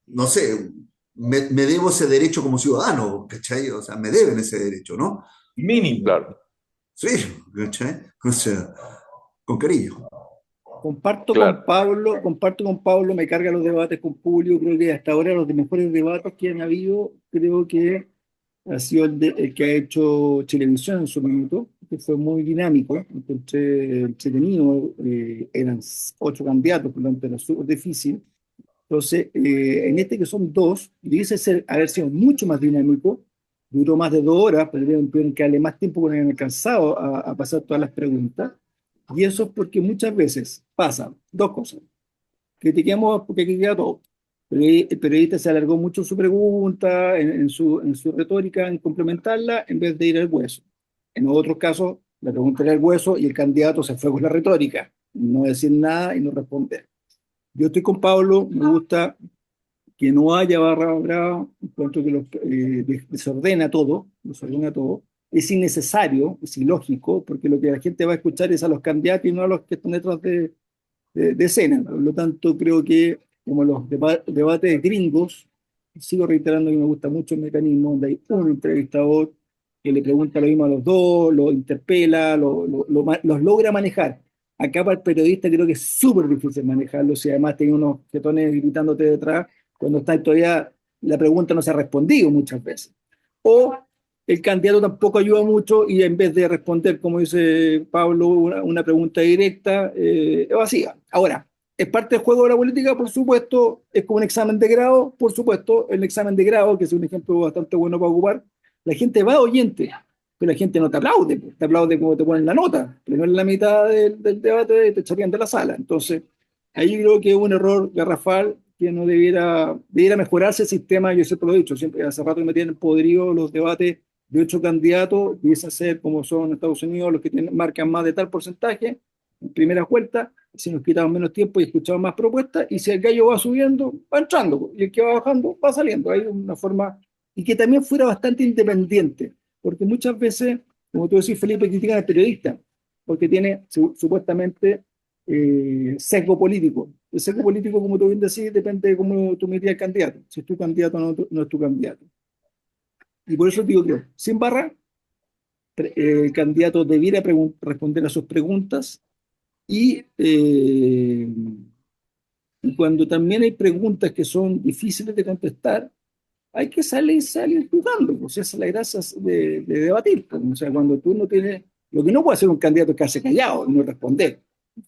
no sé, me debo ese derecho como ciudadano, ¿cachai? O sea, me deben ese derecho, ¿no? Mínimo. Claro, Sí, ¿cachai? O sea, con cariño. claro. Comparto con Pablo, me carga los debates con Julio, creo que hasta ahora los de mejores debates que han habido, creo que ha sido el que ha hecho Chilevisión en su minuto, que fue muy dinámico, encontré entretenido, eran 8 candidatos, por lo tanto era súper difícil. Entonces, en este que son dos, dice haber sido mucho más dinámico, duró más de 2 horas, pero tuvieron que darle más tiempo porque no habían alcanzado a pasar todas las preguntas. Y eso es porque muchas veces pasan dos cosas. Critiquemos porque critica todo. Pero el periodista se alargó mucho su pregunta, en su retórica, en complementarla, en vez de ir al hueso. En otros casos, la pregunta era el hueso y el candidato se fue con la retórica, no decir nada y no responder. Yo estoy con Pablo, me gusta que no haya barra brava, encuentro que desordena todo, es innecesario, es ilógico, porque lo que la gente va a escuchar es a los candidatos y no a los que están detrás de escena. Por lo tanto, creo que como los debates gringos, sigo reiterando que me gusta mucho el mecanismo donde hay un entrevistador que le pregunta lo mismo a los dos, lo interpela, los logra manejar. Acá para el periodista creo que es súper difícil manejarlo, si además tiene unos jetones gritándote detrás, cuando está todavía la pregunta no se ha respondido muchas veces. O el candidato tampoco ayuda mucho y en vez de responder, como dice Pablo, una pregunta directa, evasiva. Ahora, ¿es parte del juego de la política? Por supuesto. ¿Es como un examen de grado? Por supuesto. El examen de grado, que es un ejemplo bastante bueno para ocupar, la gente va oyente, pero la gente no te aplaude como te ponen la nota. Primero en la mitad del debate te echarían de la sala. Entonces, ahí creo que es un error garrafal que no debiera mejorarse el sistema. Yo siempre lo he dicho, siempre hace rato que me tienen podrido los debates de 8 candidatos, empieza a ser como son en Estados Unidos, los que marcan más de tal porcentaje en primera vuelta, si nos quitamos menos tiempo y escuchamos más propuestas, y si el gallo va subiendo, va entrando, y el que va bajando, va saliendo. Hay una forma, y que también fuera bastante independiente, porque muchas veces, como tú decís, Felipe, critican al periodista, porque tiene supuestamente sesgo político. El sesgo político, como tú bien decís, depende de cómo tú miras al candidato. Si es tu candidato o no, no es tu candidato. Y por eso digo yo, sin barra, el candidato debiera responder a sus preguntas y cuando también hay preguntas que son difíciles de contestar, hay que salir jugando, pues esa es la gracia de debatir. Pues. O sea, cuando tú no tienes, lo que no puede hacer un candidato es quedarse callado y no responder.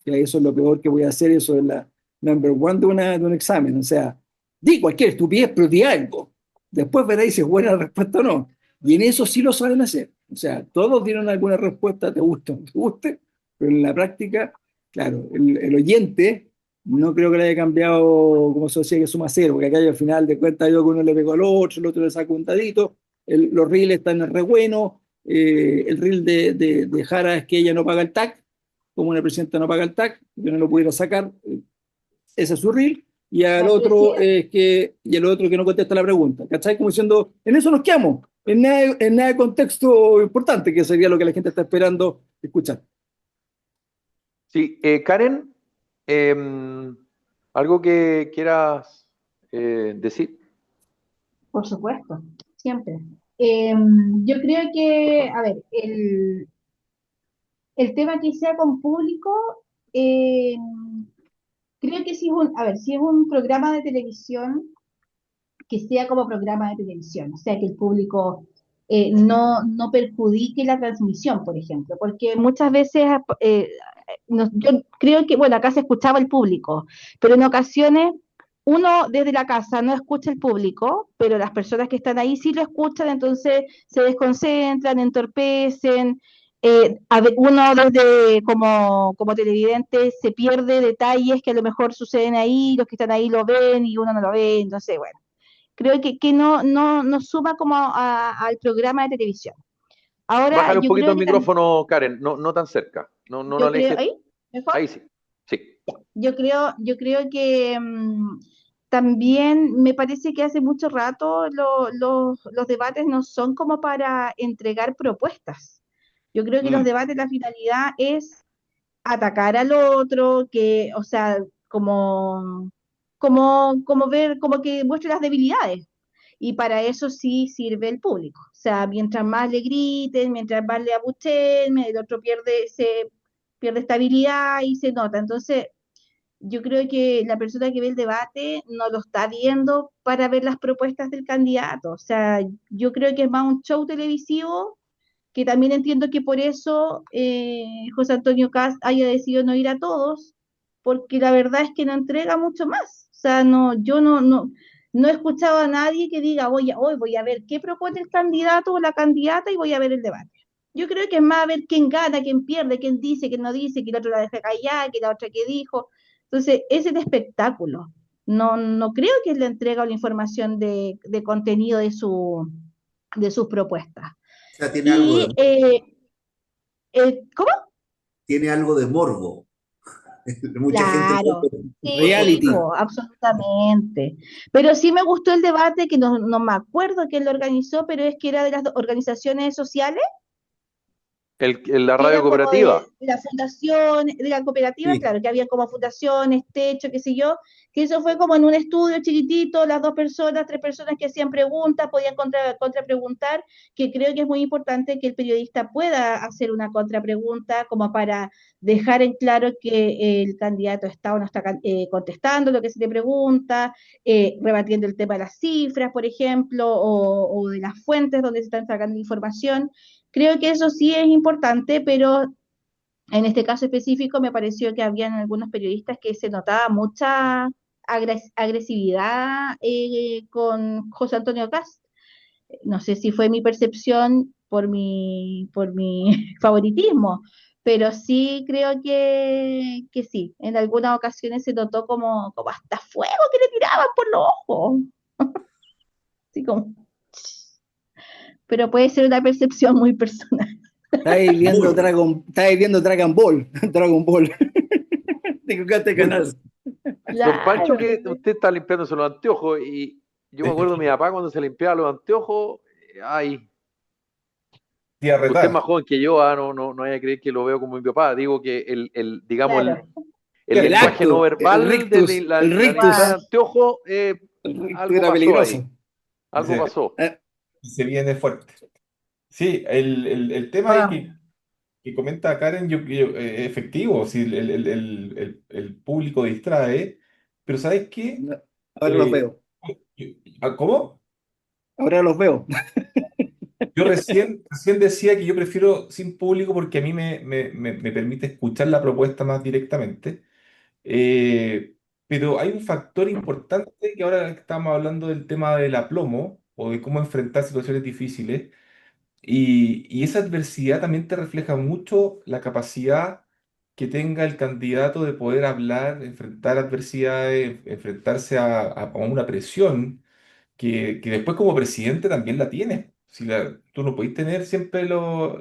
Que eso es lo peor que voy a hacer, eso es la number one de un examen. O sea, di cualquier estupidez, pero di algo. Después veréis si es buena la respuesta o no. Y en eso sí lo saben hacer. O sea, todos dieron alguna respuesta, te gusta o no te guste, pero en la práctica, claro, el oyente no creo que le haya cambiado, como se decía, que suma cero, porque acá al final de cuentas yo que uno le pegó al otro, el otro le saca un dadito, los reels están re buenos, el reel de Jara es que ella no paga el TAC, como una presidenta no paga el TAC, yo no lo pudiera sacar, ese es su reel, y al La otro presidenta. y el otro que no contesta la pregunta, ¿cachai? Como diciendo, en eso nos quedamos, en nada de contexto importante, que sería lo que la gente está esperando escuchar. Sí, Karen, ¿algo que quieras decir? Por supuesto, siempre. Yo creo que, a ver, el tema que sea con público, eh, creo que si es a ver, si es un programa de televisión, que sea como programa de televisión, o sea, que el público no perjudique la transmisión, por ejemplo, porque muchas veces yo creo que, bueno, acá se escuchaba el público, pero en ocasiones uno desde la casa no escucha el público, pero las personas que están ahí sí lo escuchan, entonces se desconcentran, entorpecen. Uno desde como televidente se pierde detalles que a lo mejor suceden ahí, los que están ahí lo ven y uno no lo ve, entonces, bueno, creo que no suma como al programa de televisión. Ahora, Bájale un poquito el micrófono, Karen, no tan cerca, no yo creo, alejes. ¿ahí? ¿Mejor? Ahí sí, sí. Yo creo que también me parece que hace mucho rato los debates no son como para entregar propuestas. Yo creo que los Mm. debates, la finalidad es atacar al otro, que, o sea, como ver, como que muestre las debilidades. Y para eso sí sirve el público. O sea, mientras más le griten, mientras más le abucheen, el otro pierde estabilidad y se nota. Entonces, yo creo que la persona que ve el debate no lo está viendo para ver las propuestas del candidato. O sea, yo creo que es más un show televisivo, que también entiendo que por eso José Antonio Cast haya decidido no ir a todos, porque la verdad es que no entrega mucho más. O sea, no he escuchado a nadie que diga, hoy voy a ver qué propone el candidato o la candidata y voy a ver el debate. Yo creo que es más a ver quién gana, quién pierde, quién dice, quién no dice, que la otra la deja callar, que la otra que dijo. Entonces, ese es el espectáculo. No creo que es la entrega o la información de contenido de sus propuestas. O sea, Y, ¿cómo? tiene algo de morbo. Mucha gente lo Claro, ve por sí, mostrar. Reality. po, absolutamente. Pero sí me gustó el debate, que no me acuerdo quién lo organizó, pero es que era de las organizaciones sociales, La que radio eran como cooperativa. de la fundación, de la cooperativa, Sí. claro, que había como fundaciones, techo, qué sé yo, que eso fue como en un estudio chiquitito, las dos personas, tres personas que hacían preguntas, podían contrapreguntar, que creo que es muy importante que el periodista pueda hacer una contrapregunta como para dejar en claro que el candidato está o no está contestando lo que se le pregunta, rebatiendo el tema de las cifras, por ejemplo, o de las fuentes donde se están sacando información. Creo que eso sí es importante, pero en este caso específico me pareció que habían algunos periodistas que se notaba mucha agresividad con José Antonio Cast. No sé si fue mi percepción por mi favoritismo, pero sí creo que sí. En algunas ocasiones se notó como hasta fuego que le tiraban por los ojos. Así como, pero puede ser una percepción muy personal. Muy. Estáis viendo Dragon Ball, Dragon Ball. Te equivocaste de canal. Don Pancho, Claro. que usted está limpiándose los anteojos y yo me acuerdo de mi papá cuando se limpiaba los anteojos. Ay, Tía usted es retar. más joven que yo, no vaya a creer que lo veo como mi papá. Digo que digamos, Claro, el El lenguaje no acto, verbal de el la limpiada de igual. rictus, anteojos, el rictus algo era pasó ahí, peligroso. Y algo pasó. Eh, se viene fuerte. Sí, el tema ahí Wow. que comenta Karen, efectivo, sí, el público distrae, pero ¿sabes qué? No, ahora los Eh, veo, ¿Cómo? ahora los veo. Yo recién decía que yo prefiero sin público porque a mí me permite escuchar la propuesta más directamente. Eh, pero hay un factor importante que ahora que estamos hablando del tema del aplomo o de cómo enfrentar situaciones difíciles, y esa adversidad también te refleja mucho la capacidad que tenga el candidato de poder hablar, enfrentar adversidades, enfrentarse a una presión que después como presidente también la tienes. Si tú no podés tener siempre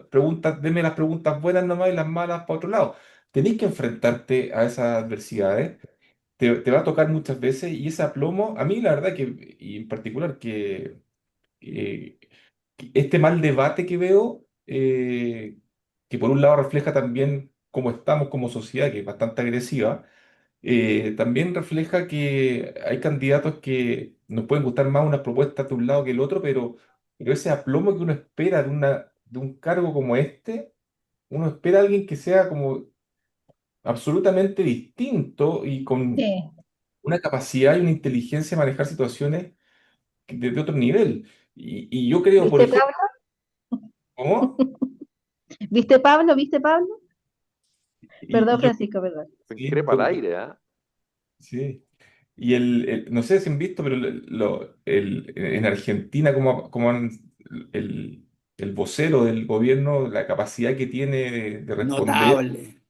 preguntas, deme las preguntas buenas nomás y las malas para otro lado. Tenés que enfrentarte a esas adversidades. Te va a tocar muchas veces y ese aplomo, a mí la verdad que, y en particular, eh, que este mal debate que veo, que por un lado refleja también cómo estamos como sociedad, que es bastante agresiva, también refleja que hay candidatos que nos pueden gustar más unas propuestas de un lado que el otro, pero ese aplomo que uno espera de un cargo como este, uno espera a alguien que sea como absolutamente distinto y con Sí. una capacidad y una inteligencia de manejar situaciones de otro nivel. Y yo creo, por ¿Viste, ejemplo, Pablo? ¿cómo? ¿Viste, Pablo? ¿Viste, Pablo? Perdón, Y yo, Francisco, perdón. sí, Increpa al aire, ¿ah? sí. Y no sé si han visto, pero en Argentina, el, el vocero del gobierno, la capacidad que tiene de responder Notable.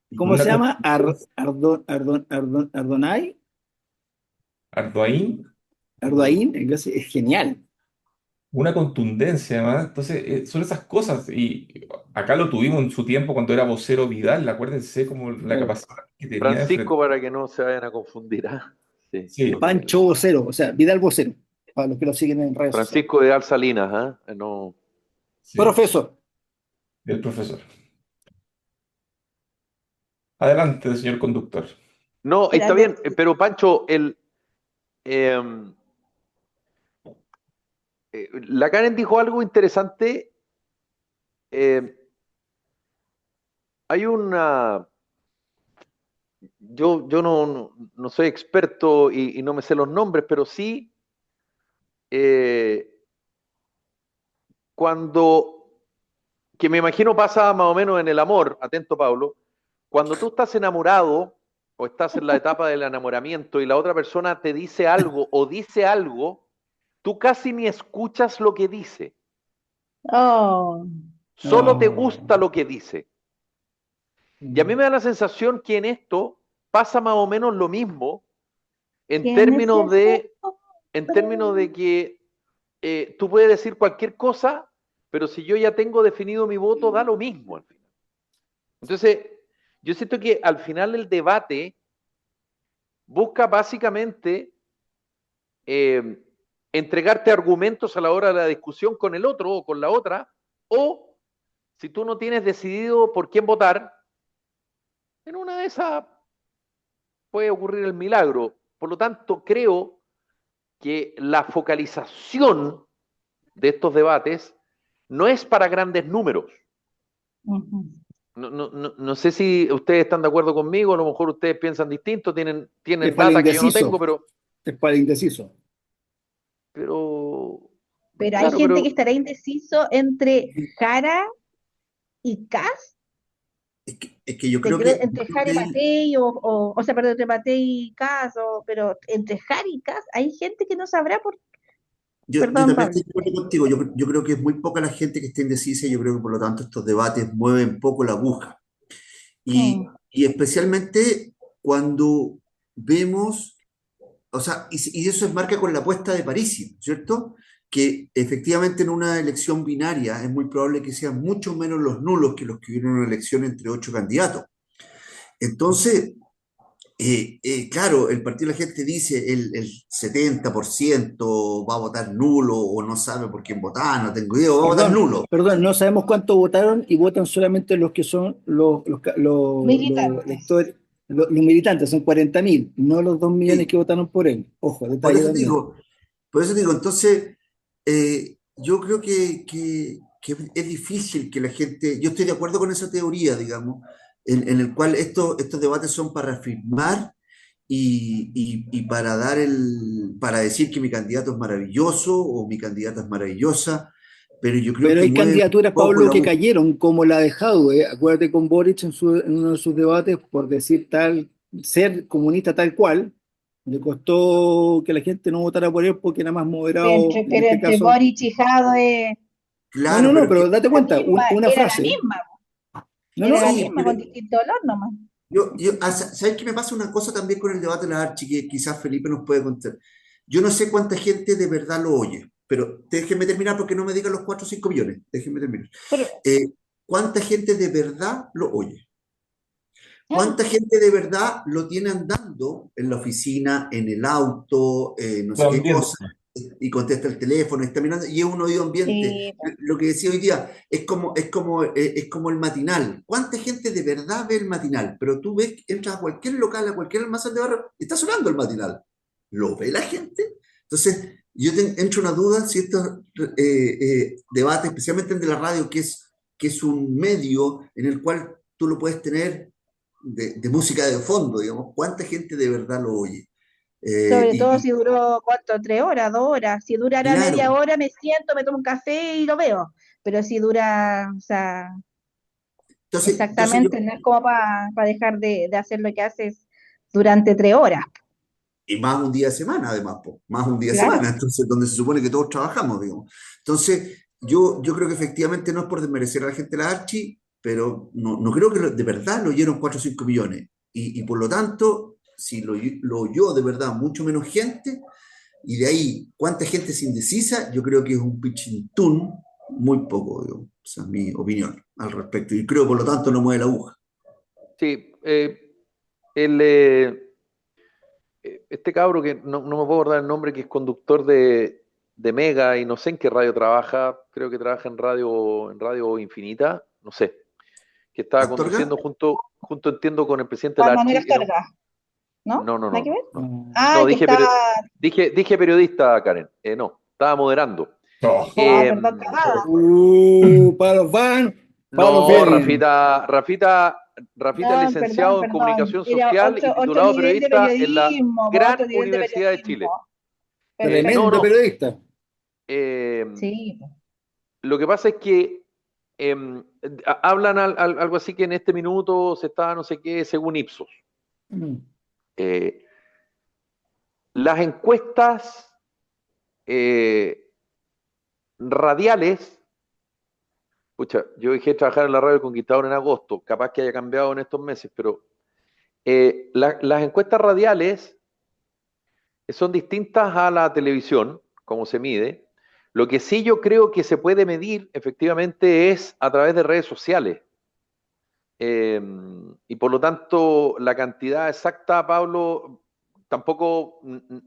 y con ¿Cómo se una llama? contundencia, Ardonay, Ardoaín, Ardoaín, entonces es genial. una contundencia además. Entonces, son esas cosas. Y acá lo tuvimos en su tiempo cuando era vocero Vidal, acuérdense como la Claro. capacidad que tenía de Francisco, enfrentar. para que no se vayan a confundir, ¿ah? Sí, Sí, con Pancho el Vocero, o sea, Vidal Vocero, para los que lo siguen en redes sociales. Francisco de Al Salinas, ¿ah? No. sí, Profesor, el profesor. Adelante, señor conductor. No, está Esperando. bien, pero Pancho, eh, la Karen dijo algo interesante. eh, hay una, yo no soy experto y no me sé los nombres, pero sí, eh, cuando, que me imagino pasa más o menos en el amor, atento Pablo, cuando tú estás enamorado o estás en la etapa del enamoramiento y la otra persona te dice algo o dice algo, tú casi ni escuchas lo que dice, Oh, solo te no, gusta lo que dice. Y a mí Mm. me da la sensación que en esto pasa más o menos lo mismo en ¿quién es términos ese de, en términos hombre? de que tú puedes decir cualquier cosa, pero si yo ya tengo definido mi voto, da lo mismo al final. Entonces, yo siento que al final el debate busca básicamente eh, entregarte argumentos a la hora de la discusión con el otro o con la otra, o si tú no tienes decidido por quién votar, en una de esas puede ocurrir el milagro. Por lo tanto, creo que la focalización de estos debates no es para grandes números. Ujú. No sé si ustedes están de acuerdo conmigo, a lo mejor ustedes piensan distinto, es tienen para el data que yo no tengo, indeciso, pero, es para el indeciso. pero Pero hay claro, gente que pero estará indeciso entre Jara y Kass, Es que yo entre creo Jara y que Matei, o sea, perdón, entre Matei y Kass, pero entre Jara y Kass hay gente que no sabrá por... yo Perdón, también Pablo. estoy de acuerdo contigo. Yo creo que es muy poca la gente que está indecisa y yo creo que por lo tanto estos debates mueven poco la aguja. Mm, Y especialmente cuando vemos, o sea, y eso es marca con la apuesta de París, ¿cierto? Que efectivamente en una elección binaria es muy probable que sean mucho menos los nulos que los que hubieron en una elección entre 8 candidatos. Entonces, claro, el partido de la gente dice el 70% va a votar nulo o no sabe por quién votar, no tengo idea, o va a votar nulo. Perdón, no sabemos cuántos votaron y votan solamente los que son los militantes. electores, los militantes, son 40.000, no los 2 millones Sí, que votaron por él. Ojo, por detalle eso también. digo, por eso digo, entonces, yo creo que que es difícil que la gente, yo estoy de acuerdo con esa teoría, digamos, en el cual estos debates son para reafirmar y para para decir que mi candidato es maravilloso o mi candidata es maravillosa, pero yo creo Pero que hay mueve un candidaturas, poco Pablo, la que búsqueda. cayeron, como la de Jadwe. Acuérdate con Boric en uno de sus debates, por decir tal, ser comunista tal cual, le costó que la gente no votara por él porque era más moderado, en Pero este entre caso. Boric y Jadwe No, Claro, no, no, pero es pero que date cuenta, una era la frase. misma, No, era no, la sí, misma, pero con distinto olor nomás. ¿sabes qué me pasa una cosa también con el debate de la Archi que quizás Felipe nos puede contar? Yo no sé cuánta gente de verdad lo oye, pero déjenme terminar porque no me digan los 4 o 5 millones, déjenme terminar. Pero, ¿Cuánta gente de verdad lo oye? ah, ¿Cuánta gente de verdad lo tiene andando en la oficina, en el auto, no Todo sé qué ambiente. cosa, y contesta el teléfono, está mirando, y es un oído ambiente? sí, Lo que decía hoy día, es como el matinal. ¿Cuánta gente de verdad ve el matinal? Pero tú ves, entras a cualquier local, a cualquier almacén de barrio, y está sonando el matinal. ¿Lo ve la gente? Entonces, entro en una duda si estos debates, especialmente el de la radio, que es un medio en el cual tú lo puedes tener de música de fondo, digamos, ¿cuánta gente de verdad lo oye? sobre todo Y si duró, ¿cuánto? 3 horas, 2 horas. Si durara media claro, hora, me siento, me tomo un café y lo veo. Pero si dura, o sea, entonces yo, exactamente, no es como para dejar de hacer lo que haces durante 3 horas. y más un día de semana, además, po, más un día de semana, Claro. entonces, donde se supone que todos trabajamos, digamos. Entonces, yo creo que efectivamente no es por desmerecer a la gente de la Archi, pero no creo que de verdad lo oyeron 4 o 5 millones. Y por lo tanto, si lo oyó de verdad mucho menos gente, y de ahí, ¿cuánta gente es indecisa? Yo creo que es un pichintún muy poco, digo. Esa es mi opinión al respecto. Y creo, por lo tanto, no mueve la aguja. Sí, el, este cabro que no me puedo acordar el nombre, que es conductor de Mega y no sé en qué radio trabaja, creo que trabaja en Radio Infinita, no sé, que estaba ¿Astorga? conduciendo junto entiendo, con el presidente Juan Manuel Larchi. Astorga, ¿no? No, no, ¿Nada no, que no, ver? no. Ah, No, el que está. dije periodista, Karen. No, estaba moderando. Ah, Eh, perdón, cagada. Para los van, para los no, vienen. Rafita es No, perdón, licenciado en perdón. comunicación Era social y otro titulado nivel de periodista en la periodismo, Gran otro nivel de Universidad de Chile. periodismo. No, Tremendo Perfecto. no. periodista. eh, Sí. lo que pasa es que hablan algo así que en este minuto se está no sé qué, según Ipsos. Mm. Eh, las encuestas eh, radiales. Pucha, yo dejé de trabajar en la radio El Conquistador en agosto, capaz que haya cambiado en estos meses, pero las encuestas radiales son distintas a la televisión, como se mide. Lo que sí yo creo que se puede medir efectivamente es a través de redes sociales. Eh, y por lo tanto, la cantidad exacta, Pablo, tampoco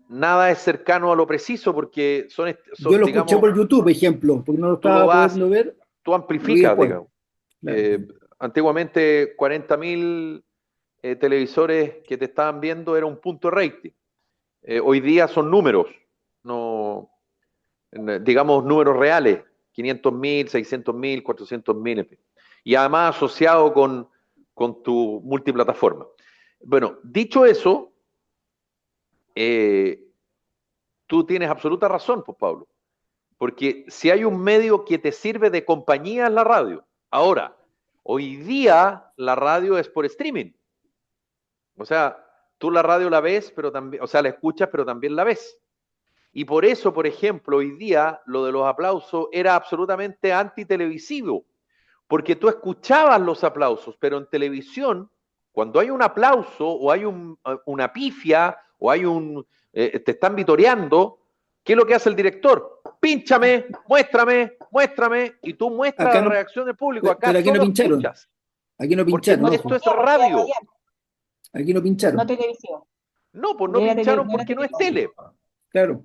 nada es cercano a lo preciso porque Yo lo escuché digamos, por YouTube, ejemplo, porque no lo tú lo estaba vas, pudiendo ver, tú lo vi amplificas, después. digamos. Claro. Eh, Antiguamente 40.000 televisores que te estaban viendo era un punto de rating. Hoy día son números, no, digamos números reales, 500.000, 600.000, 400.000, en fin. Y además asociado con tu multiplataforma. Bueno, dicho eso, eh, tú tienes absoluta razón, pues Pablo, porque si hay un medio que te sirve de compañía es la radio. Ahora, hoy día la radio es por streaming. O sea, tú la radio la ves, pero también, o sea, la escuchas, pero también la ves. Y por eso, por ejemplo, hoy día lo de los aplausos era absolutamente antitelevisivo, porque tú escuchabas los aplausos, pero en televisión, cuando hay un aplauso o hay una pifia o hay te están vitoreando, ¿qué es lo que hace el director? Pínchame, muéstrame, y tú muestras Acá la no, reacción del público. Acá pero aquí no solo pincharon. escuchas, Aquí no porque pincharon, esto ojo. es No, porque era radio. radial, Aquí no no pincharon. televisión. No, pues no Porque pincharon no era porque no es televisión. tele. Claro.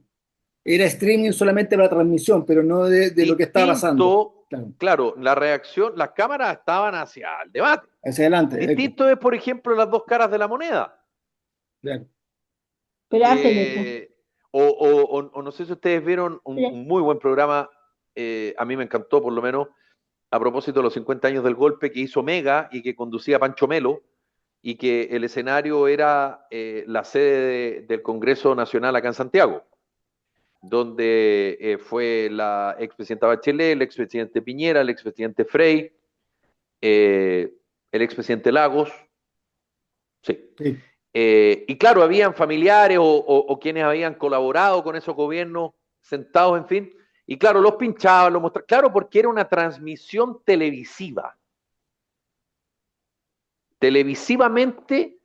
Era streaming solamente para transmisión, pero no de lo que estaba pasando. Distinto, Claro. claro, la reacción, las cámaras estaban hacia el debate. Hacia adelante, eco. Distinto es, por ejemplo, las dos caras de la moneda. Claro. Pero hace el eco. O no sé si ustedes vieron Sí. un muy buen programa, a mí me encantó por lo menos, a propósito de los 50 años del golpe, que hizo Mega y que conducía Pancho Melo, y que el escenario era la sede del Congreso Nacional acá en Santiago, donde fue la expresidenta Bachelet, el expresidente Piñera, el expresidente Frey, el expresidente Lagos, sí. Sí. Y claro, habían familiares o quienes habían colaborado con esos gobiernos sentados, en fin, y claro, los pinchaban, los mostraban, claro, porque era una transmisión televisiva, televisivamente,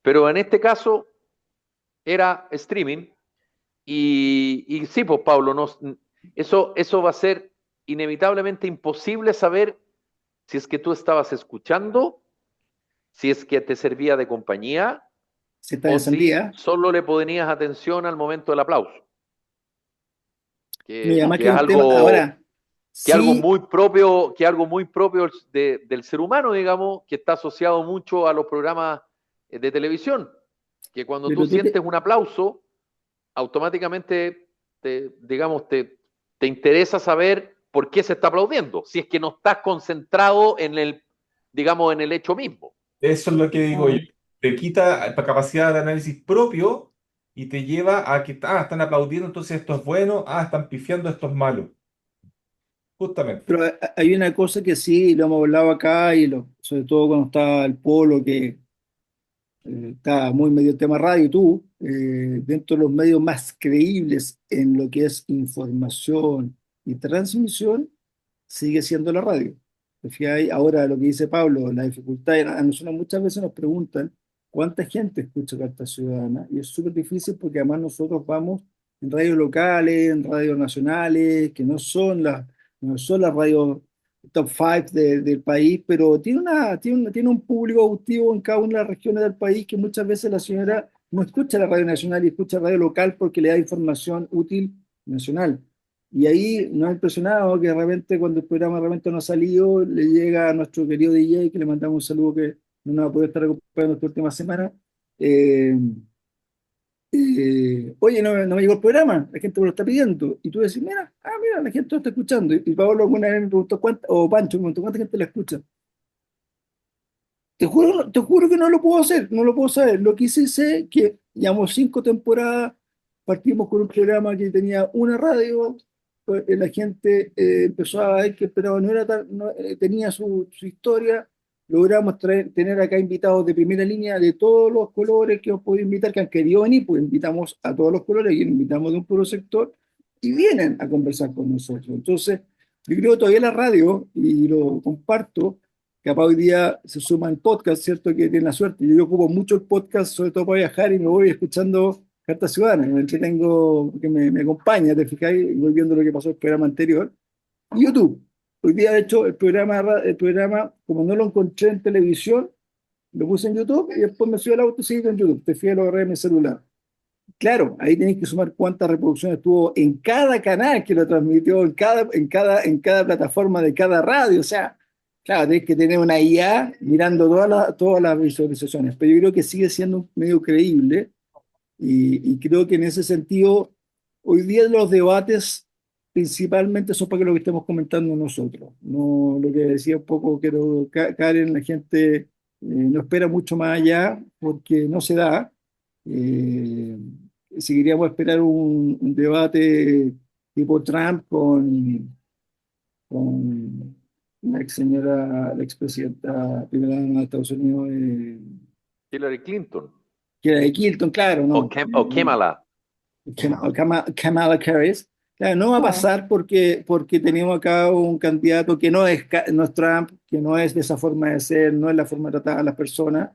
pero en este caso era streaming, y sí, pues Pablo, no, eso va a ser inevitablemente imposible saber si es que tú estabas escuchando, si es que te servía de compañía, Si está o si encendida. solo le ponías atención al momento del aplauso, No, y además que que es es un tema, ahora, algo sí, muy propio, del ser humano, digamos, que está asociado mucho a los programas de televisión, que cuando tú pero tú sientes un aplauso, automáticamente digamos, te interesa saber por qué se está aplaudiendo, si es que no estás concentrado en el, digamos, en el hecho mismo. Eso es lo que digo yo. no, Te quita la capacidad de análisis propio y te lleva a que están aplaudiendo, entonces esto es bueno, están pifiando, esto es malo. Justamente. pero hay una cosa que sí, lo hemos hablado acá, sobre todo cuando está el Polo, que está muy medio tema radio, tú, dentro de los medios más creíbles en lo que es información y transmisión, sigue siendo la radio. ¿Te fijas? Ahora lo que dice Pablo, la dificultad, a nosotros muchas veces nos preguntan cuánta gente escucha Carta Ciudadana, y es súper difícil porque además nosotros vamos en radios locales, en radios nacionales, que no son las radios top 5 del país, pero tiene un público auditivo en cada una de las regiones del país que muchas veces la señora no escucha la radio nacional y escucha radio local porque le da información útil nacional. Y ahí nos ha impresionado que de repente, cuando el programa de repente no ha salido, le llega a nuestro querido DJ, que le mandamos un saludo, que no nos va a poder estar acompañando esta última semana. eh, Oye, no me llegó el programa, la gente me lo está pidiendo. Y tú decís, mira, la gente lo está escuchando. Y Pablo alguna vez me preguntó o Pancho me preguntó cuánta gente la escucha. Te juro que no lo puedo hacer, no lo puedo saber. Lo que sí sé que llevamos 5 temporadas, partimos con un programa que tenía una radio, pues, la gente empezó a ver que el programa no era tenía su historia, logramos tener acá invitados de primera línea de todos los colores que hemos podido invitar, que han querido venir, pues invitamos a todos los colores y invitamos de un puro sector y vienen a conversar con nosotros. Entonces, yo creo que todavía la radio, y lo comparto, capaz hoy día se suman podcast, ¿cierto? Que tienen la suerte. Yo ocupo mucho el podcast, sobre todo para viajar, y me voy escuchando Carta Ciudadana, me entretengo, que me acompaña, te fijáis, y voy viendo lo que pasó en el programa anterior. Y YouTube. Hoy día, de hecho, el programa, como no lo encontré en televisión, lo puse en YouTube y después me subí al auto y seguí en YouTube. Te fijas, lo agarré en mi celular. Claro, ahí tenéis que sumar cuántas reproducciones tuvo en cada canal que lo transmitió, en cada plataforma de cada radio. O sea, claro, tenéis que tener una IA mirando todas las visualizaciones. Pero yo creo que sigue siendo un medio creíble, y creo que en ese sentido, hoy día los debates principalmente son para que lo que estemos comentando nosotros. No lo que decía un poco, Karen, la gente no espera mucho más allá porque no se da. Eh, si queríamos esperar un debate tipo Trump con la expresidenta primera dama de Estados Unidos, Hillary Clinton que era de Clinton, claro, no. o Kamala. Kamala Harris. Claro, no va a No. pasar porque tenemos acá un candidato que no es Trump, que no es de esa forma de ser, no es la forma de tratar a las personas.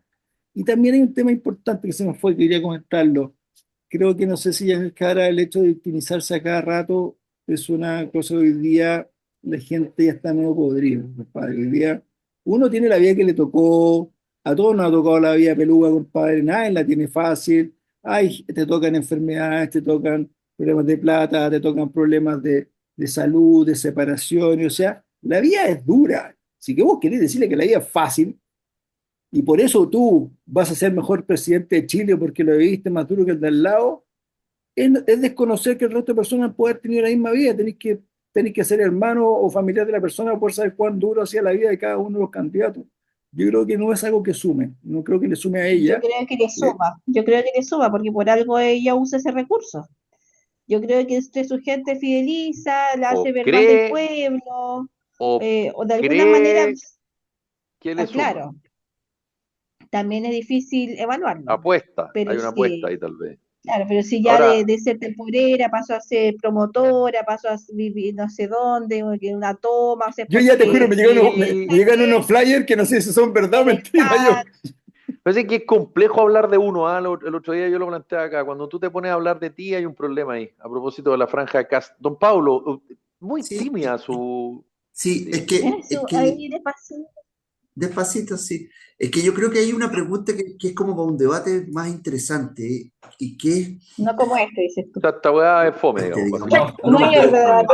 Y también hay un tema importante que se me fue, que quería comentarlo. Creo que no sé si ya es cara el hecho de victimizarse a cada rato es una cosa que hoy día la gente ya está medio podrida, compadre. Hoy día uno tiene la vida que le tocó, a todos nos ha tocado la vida peluda, compadre, nadie la tiene fácil. Ay, te tocan enfermedades, te tocan problemas de plata, te tocan problemas de salud, de separación, o sea, la vida es dura. Si que vos querés decirle que la vida es fácil, y por eso tú vas a ser mejor presidente de Chile porque lo viviste más duro que el de al lado, es desconocer que el resto de personas puede haber tenido la misma vida. Tenés que tenés que ser hermano o familiar de la persona para poder saber cuán duro hacía la vida de cada uno de los candidatos. Yo creo que no es algo que sume, no creo que le sume a Yo ella. creo que le suma, porque por algo ella usa ese recurso. Yo creo que su gente fideliza, la hace O ver más del cree, pueblo, o o de alguna manera, cree que le suma. claro, también es difícil evaluarlo, Apuesta, pero hay una apuesta sí, ahí tal vez. claro, pero si ya Ahora, de ser temporera pasó a ser promotora, pasó a vivir no sé dónde, o que una toma, o sea, Yo ya te juro, porque me sí, llegan unos flyers que no sé si son verdad o el mentira. parece que es complejo hablar de uno. El otro día yo lo planteé acá. Cuando tú te pones a hablar de ti, hay un problema ahí. A propósito de la franja de Cast. Don Pablo, muy Sí, tímida su. sí, Sí. es que ahí le pasó. despacito, sí. Es que yo creo que hay una pregunta que es como para un debate más interesante, y que es No como este, dices O tú. sea, esta weá es fome, este, digamos, digamos. básicamente. No hay orden.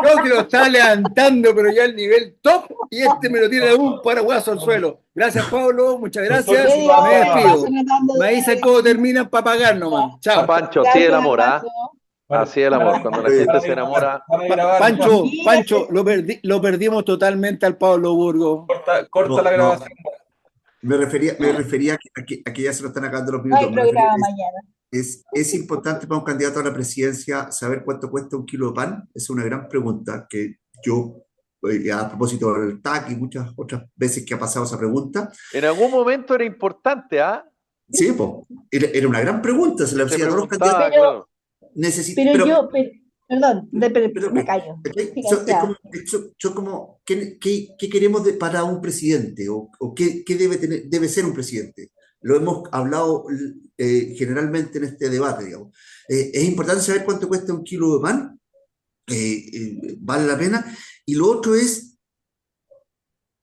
Creo que lo está levantando, pero ya el nivel top, y este me lo tira de un paraguaso al suelo. Gracias, Pablo, muchas Doctor gracias. Media Me hora lo paso despido. tratando Me avisan cómo terminan para pagar nomás. Chao. Pancho, así es el Gracias, amor, ¿ah? Paco. Así es el amor. Cuando la Oye, gente se enamora, Van a grabar, Pancho, Mira, Pancho, lo perdimos totalmente al Pablo Burgo. corta no, la no, grabación. me refería a que ya se nos están acabando los no hay minutos. Me refería programa a mañana. es importante para un candidato a la presidencia saber cuánto cuesta un kilo de pan. Es una gran pregunta que yo, a propósito del TAC y muchas otras veces que ha pasado esa pregunta, en algún momento era importante, ¿ah? sí, pues, era una gran pregunta, se la Se hacía a todos los candidatos. preguntaba, Pero, claro. perdón, me Pero, callo. es Silenciada. como, son como ¿qué queremos para un presidente? ¿O qué debe ser un presidente? Lo hemos hablado generalmente en este debate, digamos. Es importante saber cuánto cuesta un kilo de pan, vale la pena. Y lo otro es,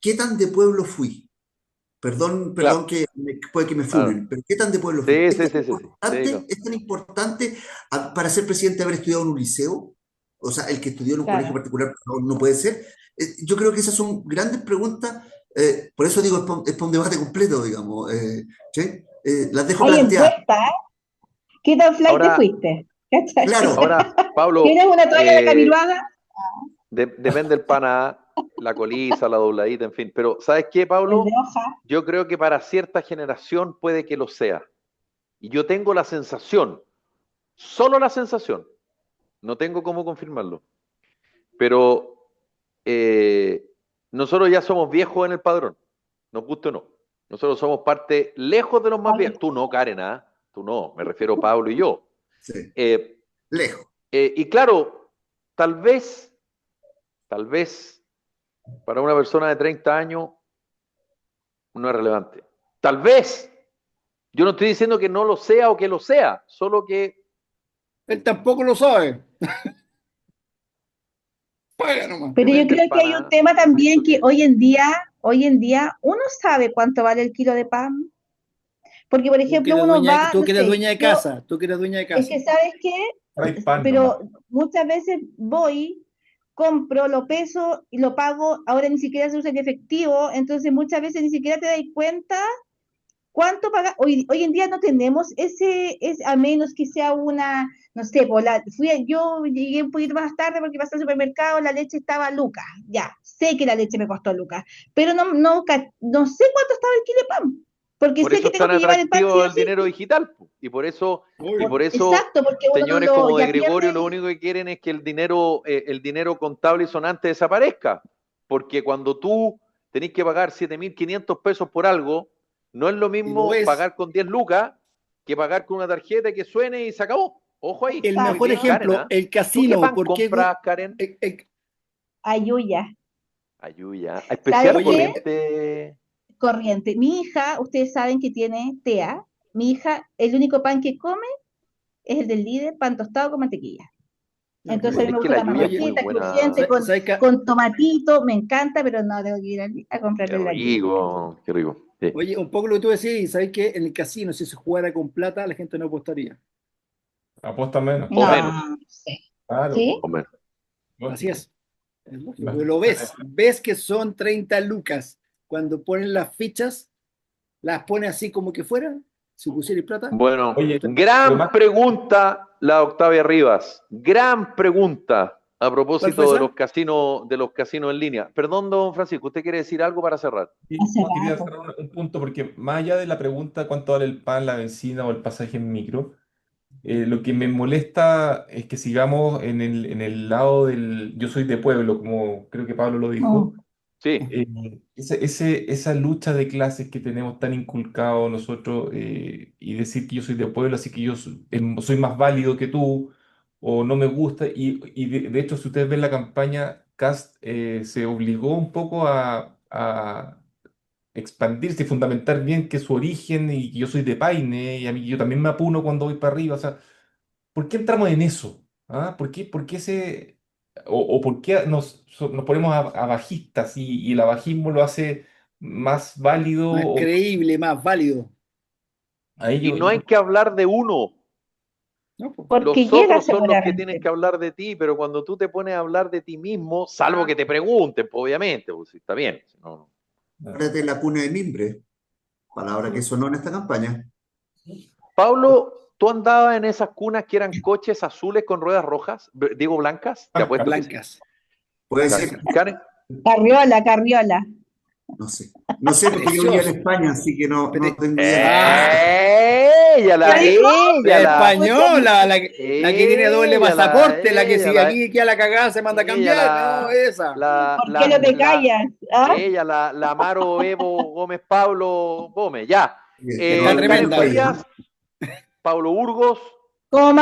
¿qué tan de pueblo fui? Perdón Claro, que puede que me claro. funen, pero ¿qué tan de pueblo fui? Sí, sí, sí, sí, sí. Sí, claro. Es tan importante para ser presidente haber estudiado en un liceo? O sea, el que estudió en un colegio Claro. particular no puede ser. Yo creo que esas son grandes preguntas, por eso digo, es para un debate completo, digamos. ¿Sí? Las dejo Hay planteadas. encuesta, ¿eh? ¿Qué tan flight te Ahora, fuiste? ¿Cachai? Claro, Pablo, ¿Tienes una toalla de Camiloaga? depende del pana, la coliza, la dobladita, en fin. Pero, ¿sabes qué, El de Pablo? hoja. Yo creo que para cierta generación puede que lo sea. Y yo tengo la sensación, solo la sensación, no tengo cómo confirmarlo, pero nosotros ya somos viejos en el padrón, nos guste o no. Nosotros somos parte lejos de los más viejos. Tú no, Karen, ¿ah? Tú no, me refiero a Pablo y yo. sí, Eh, lejos. y claro, tal vez, para una persona de 30 años no es relevante. Tal vez, yo no estoy diciendo que no lo sea o que lo sea, solo que Él tampoco lo sabe. Paga nomás. Pero yo depende del creo que hay un pana. tema también que Que- hoy en día, uno sabe cuánto vale el kilo de pan. Porque, por ejemplo, uno va, Tú no que eres sé, dueña de yo, casa, tú que eres dueña de es casa. que, ¿sabes qué? Trae pan nomás. Pero muchas veces voy, compro, lo peso y lo pago, ahora ni siquiera se usa el efectivo, entonces muchas veces ni siquiera te das cuenta cuánto pagas. Hoy en día no tenemos a menos que sea una, no sé, yo llegué un poquito más tarde porque pasé al supermercado, la leche estaba a lucas, ya, sé que la leche me costó lucas, pero no sé cuánto estaba el kilo de pan, porque Por sé eso que es tengo tan que llevar el pan sí atractivo o el sí. dinero digital. Y por eso Exacto, porque uno no señores como de ya Gregorio pierde. lo único que quieren es que el dinero contable y sonante desaparezca. Porque cuando tú tenés que pagar 7.500 pesos por algo, no es lo Y lo mismo ves. pagar con 10 lucas que pagar con una tarjeta que suene y se acabó. Ojo ahí. El Muy mejor Exacto. bien, Karen, ejemplo, ¿ah? el ¿Tú qué casino. pan ¿Por qué? compras, Karen? Ayuya. Ayuya. ¿Sabes Especial Oye, qué? corriente. Corriente. Mi hija, ustedes saben que tiene TEA. Mi hija, el único pan que come es el del líder, pan tostado con mantequilla. ok. Entonces a mí Es me que gusta la la Yuya es muy mantequilla, buena. crujiente, ¿Sabes qué? con tomatito, me encanta, pero no tengo que ir a Qué comprarle la Yuya. rico, qué rico. Sí. Oye, un poco lo que tú decís, ¿sabes qué? En el casino, si se jugara con plata, la gente no apostaría. Apuesta menos. O No, menos, no sé. Claro, ¿Sí? o menos. Así lógico. es lógico. Porque lo ves que son 30 lucas. Cuando ponen las fichas, las pone así como que fuera, si pusiera plata. Bueno, Oye, gran además, pregunta la de Octavia Rivas. Gran pregunta. A ¿Cuál fue propósito esa? de los casinos en línea. Perdón, don Francisco, ¿usted quiere decir algo para cerrar? Y Hace no, quería rato. cerrar un punto, porque más allá de la pregunta cuánto vale el pan, la benzina o el pasaje en micro, lo que me molesta es que sigamos en el lado del yo soy de pueblo, como creo que Pablo lo dijo. Mm. Sí. Esa lucha de clases que tenemos tan inculcado nosotros, y decir que yo soy de pueblo, así que yo soy más válido que tú, o no me gusta. Y de hecho, si ustedes ven la campaña, Kast se obligó un poco a expandirse y fundamentar bien que su origen y que yo soy de Paine, y a mí yo también me apuno cuando voy para arriba. O sea, ¿por qué entramos en eso? ¿Ah? ¿Por qué o por qué nos ponemos a bajistas y el abajismo lo hace más válido Más o creíble, más válido. a Y ellos? no hay que hablar de uno. ¿No? Pues, Porque Los llega otros son los que tienen seguramente. que hablar de ti, pero cuando tú te pones a hablar de ti mismo, salvo que te pregunten, pues, obviamente, pues, sí, está bien. No, No. Acuérdate de la cuna de mimbre, palabra que sonó en esta campaña. Pablo, ¿tú andabas en esas cunas que eran coches azules con ruedas rojas? Digo, blancas. Te apuesto que sí. blancas. Puede Ya. ser, Karen, Carriola, carriola. no sé. No sé porque yo vivía en Precioso. España, así que no tengo idea. Ah, ella ¿Qué dijo? la la, española, la que tiene doble pasaporte, la que si ella aquí queda la cagada se manda a cambiar. No, esa. ¿Por qué no te callas? ¿Ah? la Amaro Evo Gómez Pablo Gómez, ya. Que no Está hablo bien Karen tremenda ella. Farías, Pablo Burgos, Como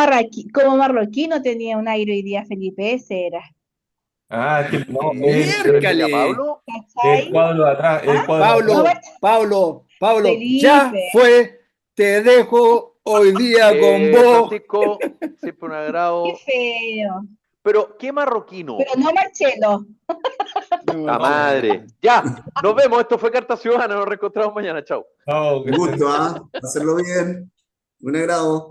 marroquino tenía un aire hoy día, Felipe, ese era. Ah, es que no, pero ese era Miércale. Pablo. el ¿Cachai? cuadro de atrás, el ¿Ah? cuadro de No, atrás. Pablo, ya Felipe. fue. Te dejo hoy día con vos. Francisco, siempre un Qué agrado. feo. Pero, ¿qué marroquino? Pero no Marcelo. No, La Marcelo. madre. Ya, nos vemos. Esto fue Carta Ciudadana. Nos reencontramos mañana. Chao. No, que Un estén gusto, ¿ah? Hacerlo bien. Un agrado.